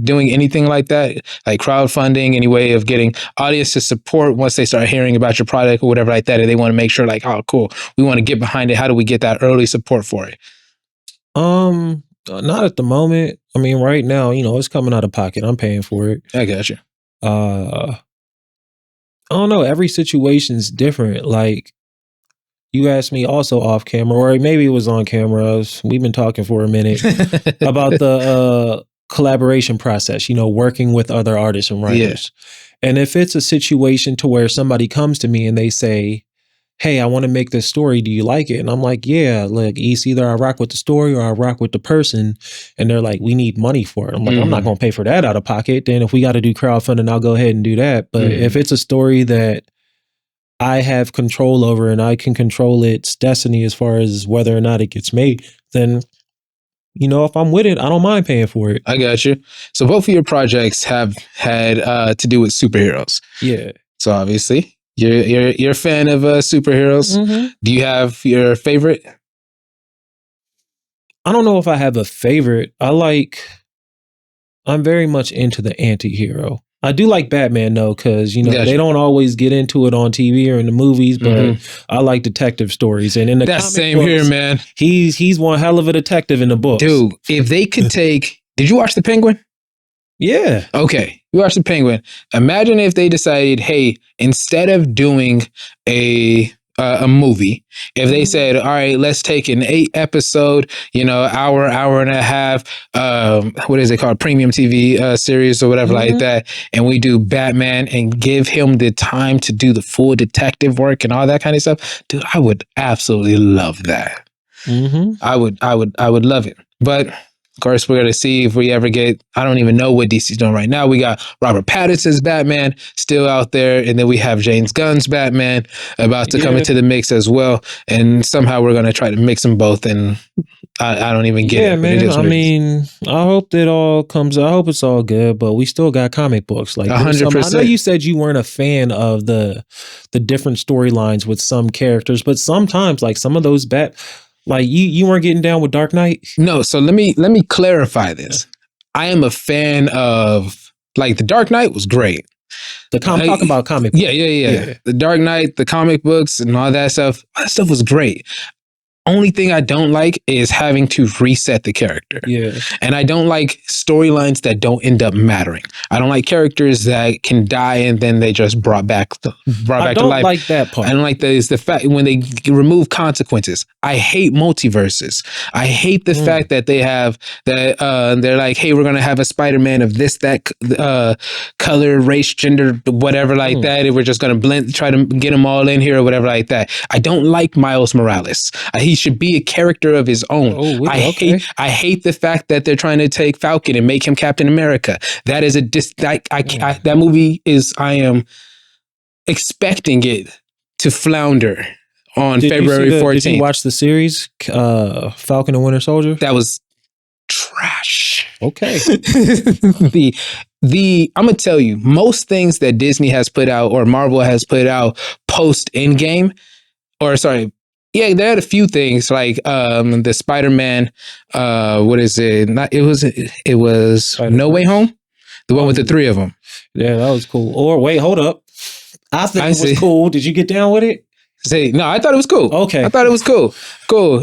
S2: doing anything like that, like crowdfunding, any way of getting audience to support once they start hearing about your product or whatever like that, and they want to make sure like, oh, cool, we want to get behind it. How do we get that early support for it?
S1: Not at the moment. I mean, right now, it's coming out of pocket. I'm paying for it.
S2: I got you.
S1: I don't know. Every situation's different. Like, you asked me also off camera, or maybe it was on camera. We've been talking for a minute about the collaboration process, working with other artists and writers. Yeah. And if it's a situation to where somebody comes to me and they say, hey, I want to make this story. Do you like it? And I'm like, yeah, look, either I rock with the story or I rock with the person. And they're like, we need money for it. I'm like, I'm not going to pay for that out of pocket. Then if we got to do crowdfunding, I'll go ahead and do that. But if it's a story that I have control over and I can control its destiny as far as whether or not it gets made, then if I'm with it, I don't mind paying for it.
S2: I got you. So both of your projects have had to do with superheroes.
S1: Yeah.
S2: So obviously you're a fan of superheroes. Do you have your favorite?
S1: I don't know if I have a favorite. I'm very much into the anti-hero. I do like Batman though, because they don't always get into it on TV or in the movies, but I like detective stories. And in the
S2: that's
S1: comic
S2: same
S1: books,
S2: here, man.
S1: He's one hell of a detective in the books.
S2: Dude, if they could take, did you watch The Penguin?
S1: Yeah.
S2: Okay. You watched The Penguin. Imagine if they decided, hey, instead of doing a movie, if they said, all right, let's take an 8-episode, hour and a half, what is it called? Premium TV series or whatever like that. And we do Batman and give him the time to do the full detective work and all that kind of stuff. Dude, I would absolutely love that. I would love it. But of course, we're going to see if we ever get, I don't even know what DC's doing right now. We got Robert Pattinson's Batman still out there. And then we have James Gunn's Batman about to come into the mix as well. And somehow we're going to try to mix them both. And I don't even get it.
S1: Yeah, man. I mean, I hope that all comes, I hope it's all good, but we still got comic books. Like
S2: 100%.
S1: I know you said you weren't a fan of the different storylines with some characters, but sometimes like some of those like you weren't getting down with Dark Knight?
S2: No, so let me clarify this. I am a fan of, like, The Dark Knight was great.
S1: Talking about comic books.
S2: Yeah. The Dark Knight, the comic books and all that stuff was great. Only thing I don't like is having to reset the character.
S1: Yeah.
S2: And I don't like storylines that don't end up mattering. I don't like characters that can die and then they just brought back to life.
S1: I don't like that part.
S2: I don't like the fact when they remove consequences. I hate multiverses. I hate the fact that they have that they're like, hey, we're gonna have a Spider-Man of this, that color, race, gender, whatever like that, and we're just gonna try to get them all in here or whatever like that. I don't like Miles Morales. He should be a character of his own. I hate the fact that they're trying to take Falcon and make him Captain America. That is that movie is, I am expecting it to flounder on February 14th.
S1: Did you watch the series Falcon and Winter Soldier?
S2: That was trash.
S1: Okay.
S2: I'm gonna tell you, most things that Disney has put out or Marvel has put out post Endgame, yeah, they had a few things like the Spider-Man. What is it? It was Spider-Man. No Way Home, the one with the 3 of them.
S1: Yeah, that was cool. Or wait, hold up. I think it was cool. Did you get down with it?
S2: No, I thought it was cool.
S1: Okay.
S2: I thought it was cool.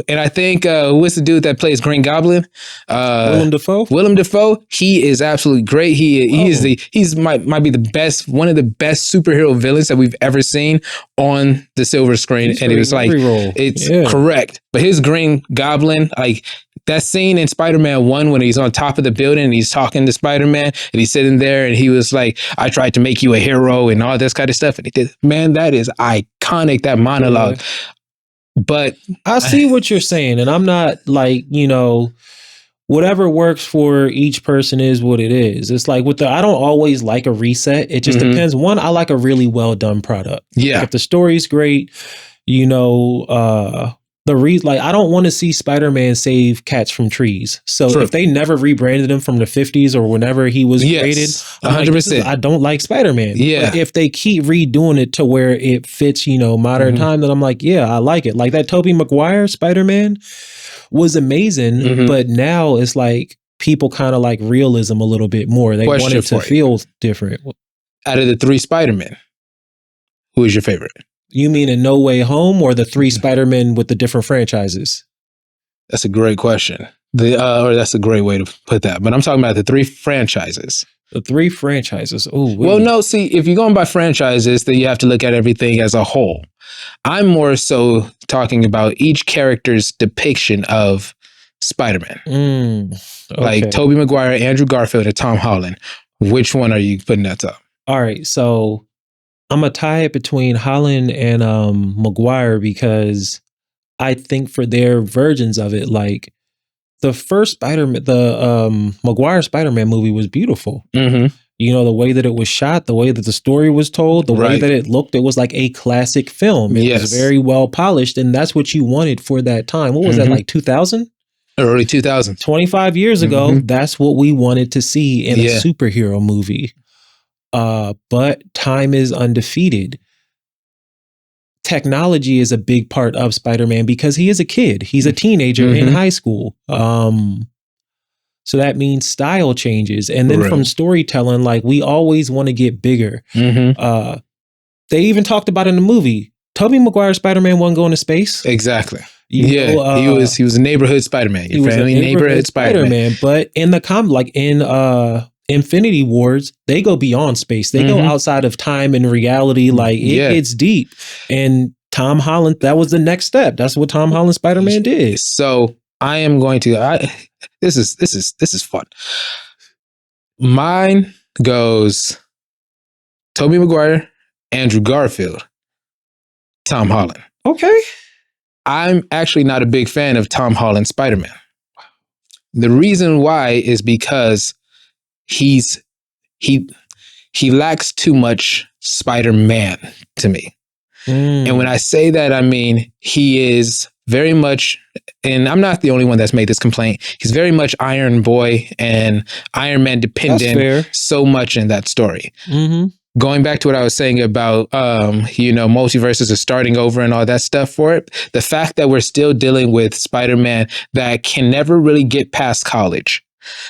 S2: And I think, what's the dude that plays Green Goblin?
S1: Willem Dafoe?
S2: Willem Dafoe. He is absolutely great. He's might be the best, one of the best superhero villains that we've ever seen on the silver screen. And it was like, it's correct. But his Green Goblin, like, that scene in Spider-Man 1 when he's on top of the building and he's talking to Spider-Man and he's sitting there and he was like, I tried to make you a hero and all this kind of stuff. And he did, man, that is iconic, that monologue. Yeah. But
S1: I see what you're saying. And I'm not like, whatever works for each person is what it is. It's like I don't always like a reset. It just depends. One, I like a really well done product.
S2: Yeah.
S1: Like if the story's great, you know, I don't want to see Spider-Man save cats from trees. So
S2: True.
S1: if they never rebranded him from the 50s or whenever he was created,
S2: 100%.
S1: I don't like Spider-Man.
S2: Yeah.
S1: But if they keep redoing it to where it fits, you know, modern time, then I'm like, yeah, I like it. Like that Tobey Maguire Spider-Man was amazing, but now it's like people kind of like realism a little bit more. They want it to feel different.
S2: Out of the 3 Spider-Men, who is your favorite?
S1: You mean in No Way Home or the 3 Spider-Men with the different franchises?
S2: That's a great question. Or that's a great way to put that. But I'm talking about the 3 franchises.
S1: The 3 franchises. Oh,
S2: well, no. See, if you're going by franchises, then you have to look at everything as a whole. I'm more so talking about each character's depiction of Spider-Man.
S1: Okay.
S2: Like Tobey Maguire, Andrew Garfield, and Tom Holland. Which one are you putting at top?
S1: All right, so I'm gonna tie it between Holland and Maguire because I think for their versions of it, like the first Spider-Man, the Maguire Spider-Man movie was beautiful. You know, the way that it was shot, the way that the story was told, the way that it looked, it was like a classic film. It was very well polished, and that's what you wanted for that time. What was that, like 2000?
S2: Early 2000s.
S1: 25 years ago, that's what we wanted to see in a superhero movie. But time is undefeated. Technology is a big part of Spider-Man because he is a kid. He's a teenager in high school. So that means style changes. And then from storytelling, like we always want to get bigger. They even talked about in the movie, Tobey Maguire Spider-Man wasn't going to space.
S2: Exactly.
S1: You know,
S2: he was a neighborhood Spider-Man. Your family neighborhood Spider-Man.
S1: But in the Infinity Wars, they go beyond space. They go outside of time and reality. Like it gets deep. And Tom Holland, that was the next step. That's what Tom Holland Spider-Man did.
S2: So I am going to. This is fun. Mine goes Tobey Maguire, Andrew Garfield, Tom Holland.
S1: Okay.
S2: I'm actually not a big fan of Tom Holland Spider-Man. The reason why is because he lacks too much Spider-Man to me. And when I say that, I mean, he is very much, and I'm not the only one that's made this complaint, he's very much Iron Boy and Iron Man dependent so much in that story. Going back to what I was saying about, multiverses are starting over and all that stuff for it. The fact that we're still dealing with Spider-Man that can never really get past college.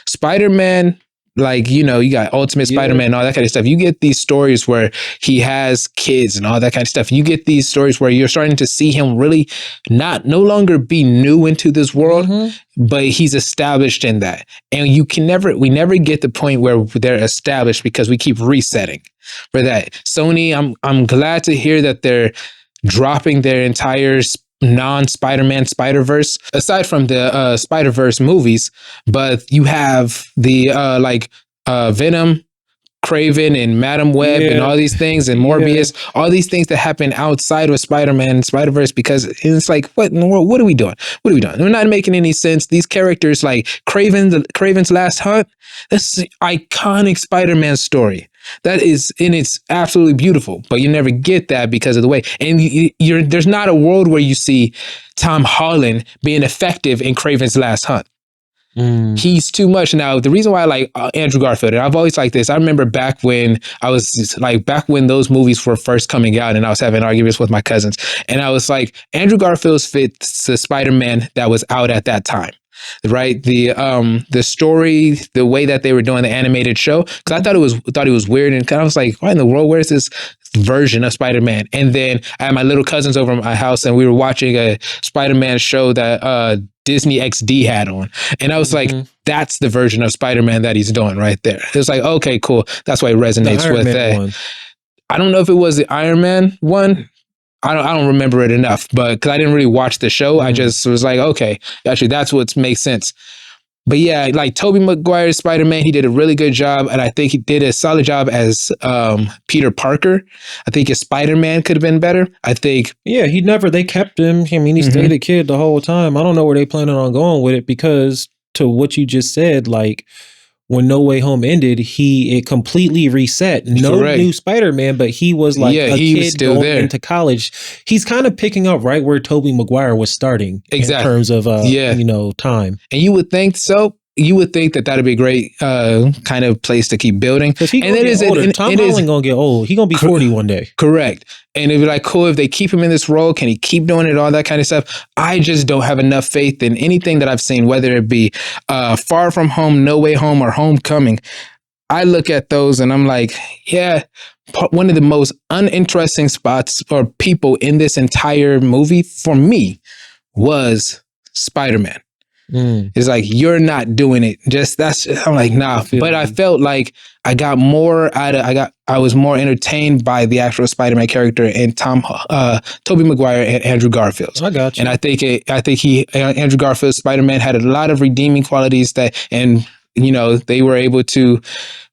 S2: Spider-Man, like, you got Ultimate Spider-Man and all that kind of stuff. You get these stories where he has kids and all that kind of stuff. You get these stories where you're starting to see him really no longer be new into this world, but he's established in that. And we never get the point where they're established because we keep resetting for that. Sony, I'm glad to hear that they're dropping their entire non-Spider-Man Spider-Verse, aside from the Spider-Verse movies, but you have the Venom, Craven, and Madam Web and all these things, and Morbius, all these things that happen outside of Spider-Man and Spider-Verse, because it's like, what in the world? What are we doing? We're not making any sense. These characters like Craven's Last Hunt, that's an iconic Spider-Man story. That is, and it's absolutely beautiful, but you never get that because of the way. And there's not a world where you see Tom Holland being effective in Craven's Last Hunt. He's too much. Now, the reason why I like Andrew Garfield, and I've always liked this, I remember back when those movies were first coming out and I was having arguments with my cousins, and I was like, Andrew Garfield fits the Spider-Man that was out at that time. Right, the story, the way that they were doing the animated show, because I thought it was weird, and kind of was like, why in the world? Where's this version of Spider-Man? And then I had my little cousins over at my house, and we were watching a Spider-Man show that Disney XD had on, and I was like, that's the version of Spider-Man that he's doing right there. It was like, okay, cool. That's why it resonates with that. I don't know if it was the Iron Man one. I don't remember it enough, but because I didn't really watch the show, I just was like, okay, actually, that's what makes sense. But yeah, like Tobey Maguire's Spider-Man, he did a really good job, and I think he did a solid job as Peter Parker. I think his Spider-Man could have been better. I think,
S1: they kept him. I mean, he stayed a kid the whole time. I don't know where they planning on going with it because to what you just said, like when No Way Home ended, it completely reset. No
S2: Correct.
S1: new Spider-Man, but he was like a
S2: he was
S1: kid
S2: still
S1: going
S2: there.
S1: into college. He's kind of picking up right where Tobey Maguire was starting
S2: Exactly.
S1: in terms of
S2: Yeah.
S1: time.
S2: And you would think so. You would think that that'd be a great kind of place to keep building.
S1: Because he's
S2: And
S1: gonna get older. Tom Holland gonna get old. He's gonna be 40 one day.
S2: Correct. And it'd be like, cool, if they keep him in this role, can he keep doing it, all that kind of stuff? I just don't have enough faith in anything that I've seen, whether it be Far From Home, No Way Home, or Homecoming. I look at those and I'm like, yeah, one of the most uninteresting spots or people in this entire movie for me was Spider-Man. It's like, you're not doing it. I'm like, nah. But I felt like I got more out of, I was more entertained by the actual Spider-Man character and Tobey Maguire and Andrew Garfield.
S1: I got you.
S2: And I think Andrew Garfield's Spider-Man had a lot of redeeming qualities they were able to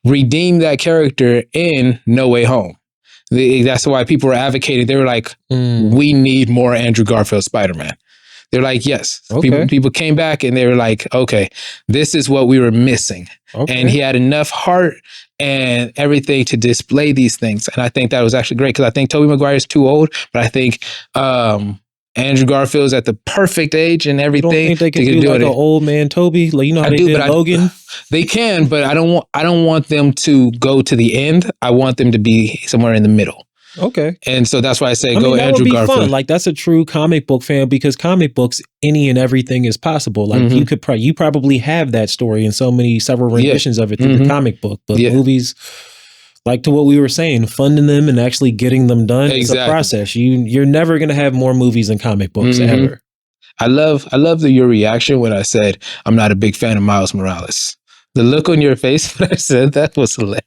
S2: redeem that character in No Way Home. That's why people were advocating. They were like, we need more Andrew Garfield Spider-Man. They're like, yes.
S1: Okay.
S2: People came back and they were like, okay, this is what we were missing. Okay. And he had enough heart and everything to display these things. And I think that was actually great because I think Tobey Maguire is too old, but I think Andrew Garfield's at the perfect age and everything.
S1: You don't think they could do like an old man Toby? Like, you know how they did Logan?
S2: They can, but I don't want them to go to the end. I want them to be somewhere in the middle.
S1: Okay.
S2: And so that's why I say
S1: go
S2: Andrew Garfield.
S1: Fun. Like, that's a true comic book fan because comic books, any and everything is possible. Like you probably have that story in several renditions of it through the comic book, but movies, like to what we were saying, funding them and actually getting them done is a process. You're never going to have more movies than comic books ever.
S2: I love your reaction when I said I'm not a big fan of Miles Morales. The look on your face when I said that was hilarious.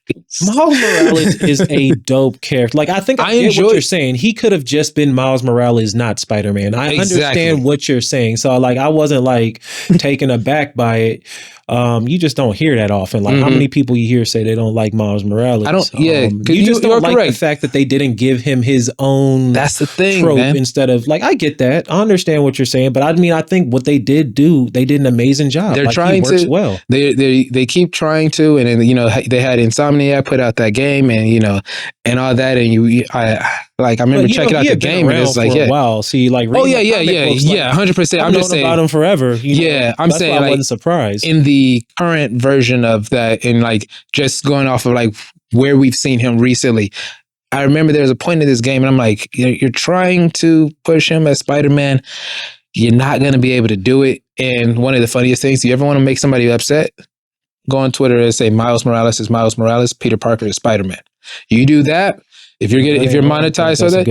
S1: Miles Morales is a dope character. Like, I think I get what you're saying. He could have just been Miles Morales, not Spider-Man. I understand what you're saying. So, like, I wasn't like taken aback by it. You just don't hear that often. Like, how many people you hear say they don't like Miles Morales?
S2: I don't. Yeah,
S1: you just don't like the fact that they didn't give him his own.
S2: That's the thing,
S1: trope
S2: man.
S1: Instead of like, I get that. I understand what you're saying, but I mean, I think what they did an amazing job.
S2: They're
S1: like,
S2: trying
S1: he works
S2: to.
S1: Well,
S2: they keep trying to, and then they had Insomniac put out that game, and and all that, and I remember checking out the game, and it's like,
S1: a while. See, like,
S2: 100%. I'm just saying
S1: about him forever.
S2: I'm saying
S1: I wasn't surprised
S2: in the current version of that, and like just going off of like where we've seen him recently. I remember there was a point in this game, and I'm like, you're trying to push him as Spider-Man. You're not going to be able to do it. And one of the funniest things, do you ever want to make somebody upset? Go on Twitter and say Miles Morales is Miles Morales, Peter Parker is Spider-Man. You do that, if you're monetized on that,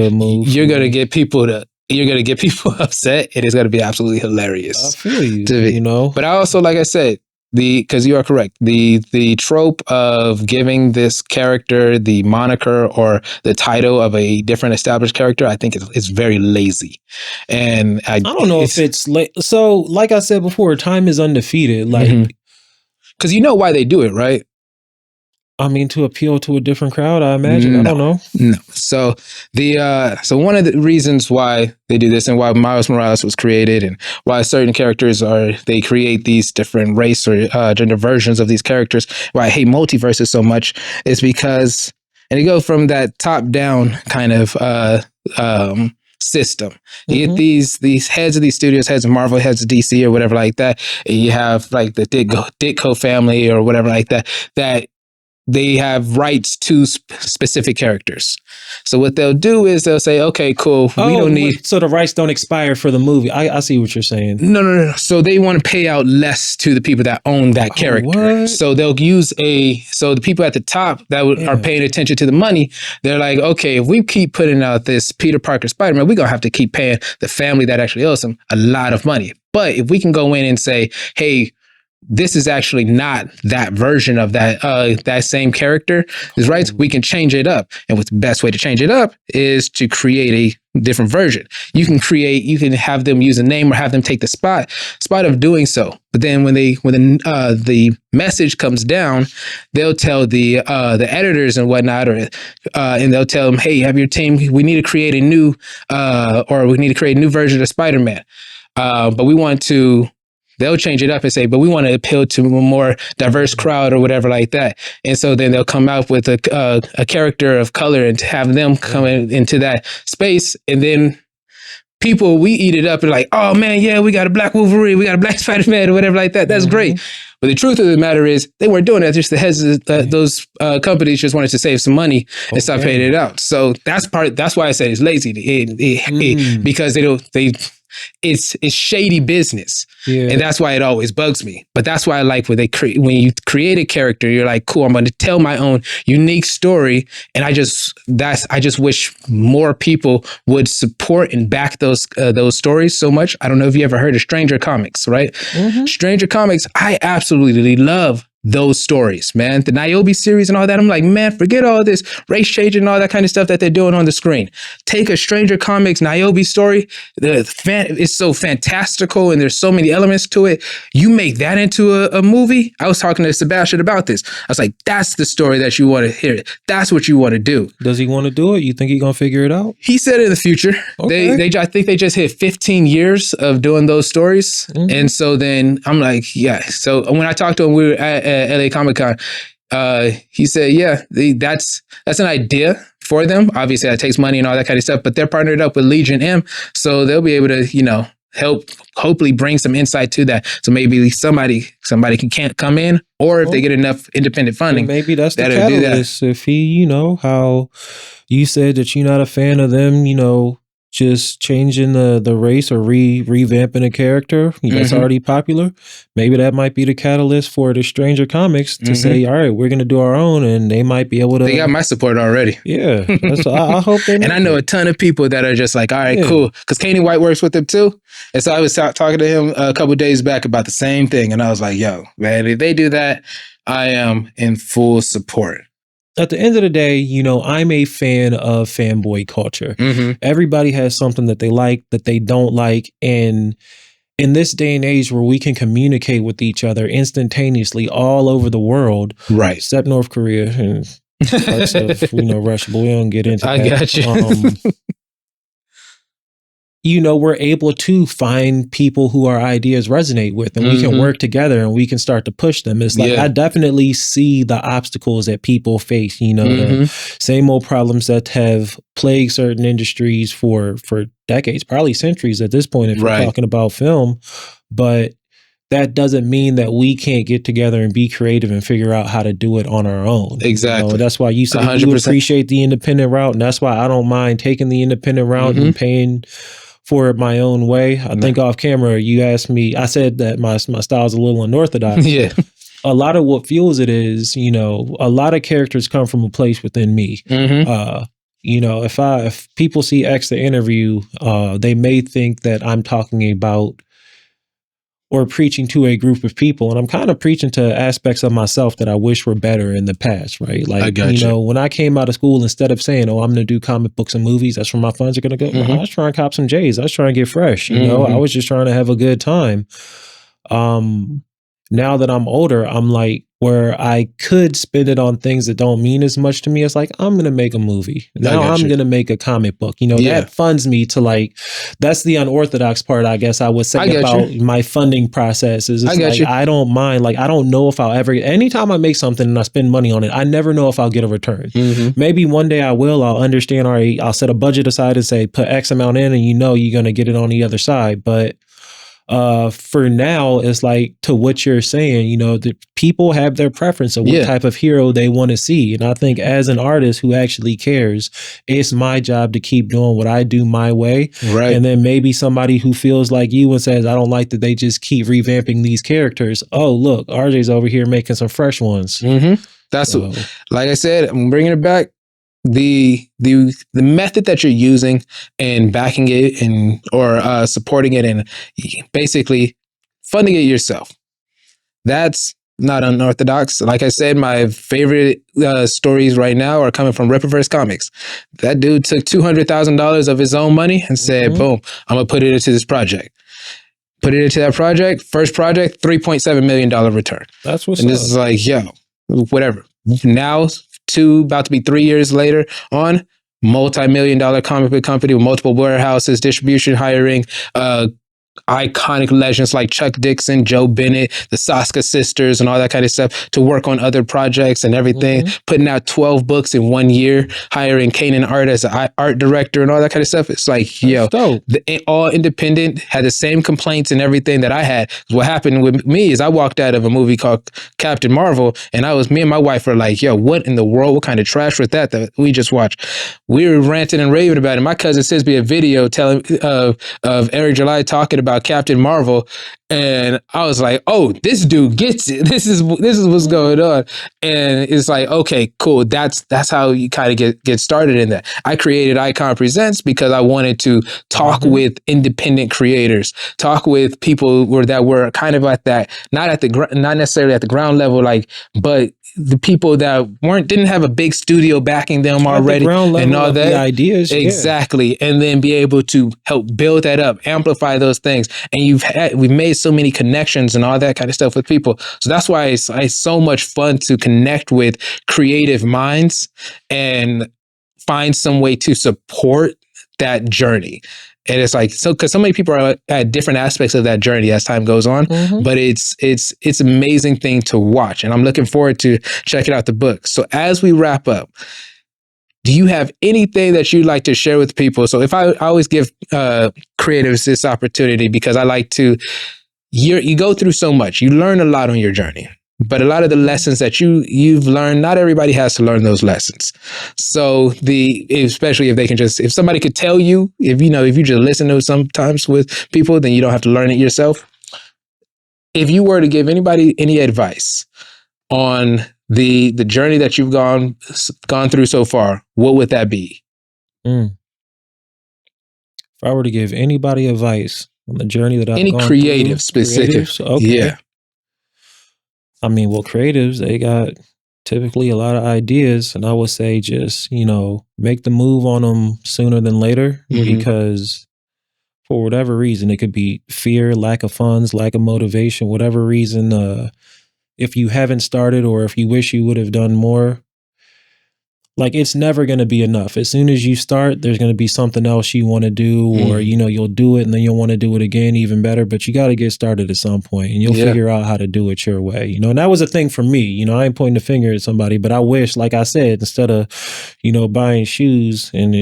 S2: you're gonna get people upset. It is gonna be absolutely hilarious.
S1: I feel you,
S2: But I also, like I said, because you are correct, the trope of giving this character the moniker or the title of a different established character, I think it's very lazy. And I don't
S1: know if it's so. Like I said before, time is undefeated. Like.
S2: Because you know why they do it, right?
S1: I mean, to appeal to a different crowd, I imagine. I don't know.
S2: No. So so one of the reasons why they do this and why Miles Morales was created and why certain characters they create these different race or gender versions of these characters, why I hate multiverses so much, is because, and you go from that top down kind of system. You get these heads of these studios, heads of Marvel, heads of DC or whatever like that. And you have like the Ditko family or whatever like that they have rights to specific characters. So what they'll do is they'll say, okay, cool. We don't need.
S1: So the rights don't expire for the movie. I see what you're saying.
S2: No. So they want to pay out less to the people that own that character. So they'll use so the people at the top that are paying attention to the money, they're like, okay, if we keep putting out this Peter Parker Spider-Man, we're going to have to keep paying the family that actually owes them a lot of money. But if we can go in and say, hey, this is actually not that version of that same character, is right. We can change it up, and what's the best way to change it up is to create a different version. You can have them use a name or have them take the spot of doing so. But then when the message comes down, they'll tell the editors and whatnot, and they'll tell them, hey, have your team. We need to create a new version of Spider-Man, but we want to. they'll change it up and say, but we want to appeal to a more diverse crowd or whatever like that. And so then they'll come out with a character of color and have them come into that space. And then people, we eat it up and like, oh man, yeah, we got a black Wolverine, we got a black Spider-Man or whatever like that. That's great. But the truth of the matter is they weren't doing that. Just the heads of those companies just wanted to save some money and stop paying it out. So that's why I said it's lazy because it's shady business. Yeah. And that's why it always bugs me. But that's why I like when you create a character, you're like, cool, I'm going to tell my own unique story. And I just wish more people would support and back those stories so much. I don't know if you ever heard of Stranger Comics, right? Stranger Comics, I absolutely love those stories, man. The Niobe series and all that. I'm like, man, forget all this race changing and all that kind of stuff that they're doing on the screen. Take a Stranger Comics Niobe story. It's so fantastical and there's so many elements to it. You make that into a movie. I was talking to Sebastian about this. I was like, that's the story that you want to hear. That's what you want to do.
S1: Does he want to do it? You think he's going to figure it out?
S2: He said in the future. Okay. I think they just hit 15 years of doing those stories. And so then I'm like, yeah. So when I talked to him, we were at LA Comic-Con, he said, yeah, that's an idea for them. Obviously that takes money and all that kind of stuff, but they're partnered up with Legion M, so they'll be able to, help hopefully bring some insight to that. So maybe somebody can't come in, or if they get enough independent funding,
S1: maybe that's the catalyst. If he, how you said that you're not a fan of them, just changing the race or revamping a character that's already popular. Maybe that might be the catalyst for the Stranger Comics to say, all right, we're going to do our own, and they might be able to. They
S2: got my support already.
S1: Yeah. I hope they
S2: And I know a ton of people that are just like, all right, cool. Because Kanye White works with them too. And so I was talking to him a couple of days back about the same thing. And I was like, yo, man, if they do that, I am in full support.
S1: At the end of the day, I'm a fan of fanboy culture. Everybody has something that they like, that they don't like. And in this day and age where we can communicate with each other instantaneously all over the world,
S2: right?
S1: Except North Korea and parts of, Russia, but we don't get into that.
S2: I got you.
S1: We're able to find people who our ideas resonate with, and we can work together and we can start to push them. It's like, I definitely see the obstacles that people face, the same old problems that have plagued certain industries for decades, probably centuries at this point, if you're talking about film. But that doesn't mean that we can't get together and be creative and figure out how to do it on our own.
S2: Exactly.
S1: That's why you said you appreciate the independent route, and that's why I don't mind taking the independent route and paying for it my own way. I think off camera, you asked me, I said that my style is a little unorthodox.
S2: Yeah.
S1: A lot of what fuels it is, a lot of characters come from a place within me. If people see X the interview, they may think that I'm talking about or preaching to a group of people. And I'm kind of preaching to aspects of myself that I wish were better in the past, right? Like, when I came out of school, instead of saying, I'm going to do comic books and movies, that's where my funds are going to go. I was trying to cop some J's. I was trying to get fresh, I was just trying to have a good time. Now that I'm older, I'm like, where I could spend it on things that don't mean as much to me. It's like, I'm going to make a movie. Now I'm going to make a comic book. That funds me to that's the unorthodox part, I guess I would say about my funding process. Is I don't mind. I don't know if I'll ever, anytime I make something and I spend money on it, I never know if I'll get a return. Maybe one day I will. I'll understand, all right, I'll set a budget aside and say, put X amount in and you're going to get it on the other side. But for now, it's like, to what you're saying, the people have their preference of what type of hero they want to see. And I think as an artist who actually cares, it's my job to keep doing what I do my way. Right. And then maybe somebody who feels like you and says, I don't like that they just keep revamping these characters. Oh, look, RJ's over here making some fresh ones.
S2: That's like I said, I'm bringing it back. The method that you're using and backing it or supporting it and basically funding it yourself, that's not unorthodox. Like I said, my favorite stories right now are coming from Rippaverse Comics. That dude took $200,000 of his own money and said, boom, I'm gonna put it into this project. Put it into that project. First project, $3.7 million return.
S1: That's what's
S2: up. And this is like, whatever. Now, about to be 3 years later on, multi-million-dollar comic book company with multiple warehouses, distribution, hiring, iconic legends like Chuck Dixon, Joe Bennett, the Saska sisters, and all that kind of stuff to work on other projects and everything, putting out 12 books in 1 year, hiring Kanan Art as an art director and all that kind of stuff. It's like, all independent, had the same complaints and everything that I had. What happened with me is I walked out of a movie called Captain Marvel, and me and my wife were like, yo, what in the world? What kind of trash was that we just watched? We were ranting and raving about it. My cousin sends me a video telling of Eric July talking about Captain Marvel, and I was like, oh, this dude gets it. This is what's going on. And it's like, okay, cool. That's how you kind of get started in that. I created Icon Presents because I wanted to talk with independent creators, talk with people that were kind of at that, not necessarily at the ground level, but the people that didn't have a big studio backing them already and all that.
S1: The ideas.
S2: Exactly. And then be able to help build that up, amplify those things. And we've made so many connections and all that kind of stuff with people. So that's why it's so much fun to connect with creative minds and find some way to support that journey. And it's like, because so many people are at different aspects of that journey as time goes on, but it's an amazing thing to watch. And I'm looking forward to checking out the book. So as we wrap up, do you have anything that you'd like to share with people? So if I always give creatives this opportunity, because I like to, you go through so much, you learn a lot on your journey. But a lot of the lessons that you've learned, not everybody has to learn those lessons. So especially if somebody could tell you, if you just listen to it sometimes with people, then you don't have to learn it yourself. If you were to give anybody any advice on the journey that you've gone through so far, what would that be?
S1: If I were to give anybody advice on the journey that I've gone through.
S2: Any creative specific.
S1: Okay.
S2: Yeah.
S1: I mean, well, creatives, they got typically a lot of ideas, and I would say just, make the move on them sooner than later, because for whatever reason, it could be fear, lack of funds, lack of motivation, whatever reason, if you haven't started or if you wish you would have done more, it's never going to be enough. As soon as you start, there's going to be something else you want to do, or, you'll do it and then you'll want to do it again, even better. But you got to get started at some point and you'll figure out how to do it your way, and that was a thing for me. I ain't pointing the finger at somebody, but I wish, like I said, instead of, buying shoes and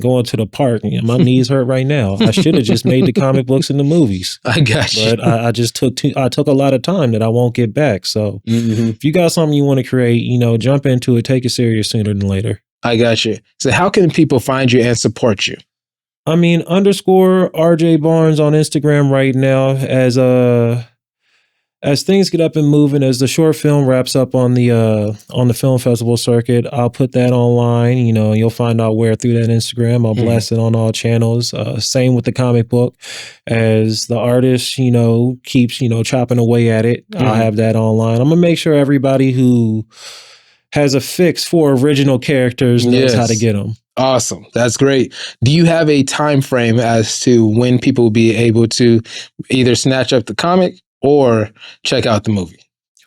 S1: going to the park, my knees hurt right now. I should have just made the comic books and the movies.
S2: I got you.
S1: But I just took a lot of time that I won't get back. So if you got something you want to create, jump into it, take it serious sooner than later.
S2: I got you. So how can people find you and support you?
S1: I mean, _RJ Barnes on Instagram right now. As things get up and moving, as the short film wraps up on the film festival circuit, I'll put that online. You'll find out where through that Instagram. I'll blast it on all channels. Same with the comic book. As the artist, keeps, chopping away at it, I'll have that online. I'm gonna make sure everybody who has a fix for original characters knows how to get them.
S2: Awesome. That's great. Do you have a time frame as to when people will be able to either snatch up the comic or check out the movie?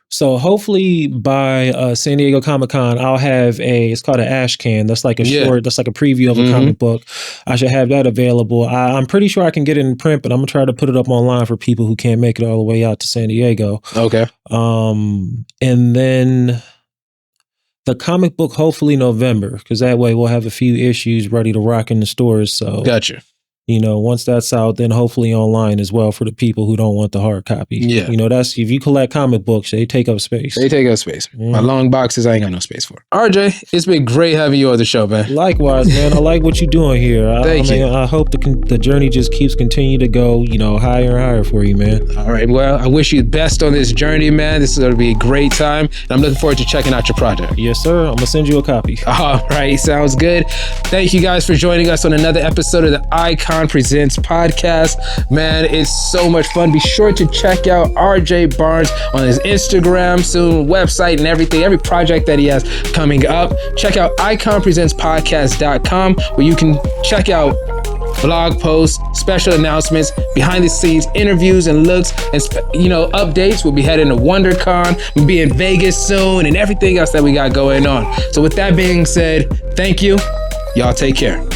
S1: So hopefully by San Diego Comic-Con, I'll have it's called an ash can. That's like a short, that's like a preview of a comic book. I should have that available. I'm pretty sure I can get it in print, but I'm gonna try to put it up online for people who can't make it all the way out to San Diego.
S2: Okay.
S1: And then the comic book, hopefully November, because that way we'll have a few issues ready to rock in the stores. So
S2: gotcha.
S1: Once that's out, then hopefully online as well for the people who don't want the hard copy.
S2: Yeah.
S1: That's, if you collect comic books, they take up space. My long boxes, I ain't got no space for. RJ, it's been great having you on the show, man. Likewise, man. I like what you're doing here.
S2: Thank you.
S1: I hope the journey just keeps continuing to go, higher and higher for you, man.
S2: All right. Well, I wish you the best on this journey, man. This is going to be a great time. And I'm looking forward to checking out your project.
S1: Yes, sir. I'm going to send you a copy.
S2: All right. Sounds good. Thank you guys for joining us on another episode of the Icon Presents podcast. Man, it's so much fun. Be sure to check out RJ Barnes on his Instagram, soon website and everything, every project that he has coming up. Check out iconpresentspodcast.com where you can check out blog posts, special announcements, behind the scenes interviews and looks, and updates. We'll be heading to WonderCon. We'll be in Vegas soon and everything else that we got going on. So with that being said, thank you. Y'all take care.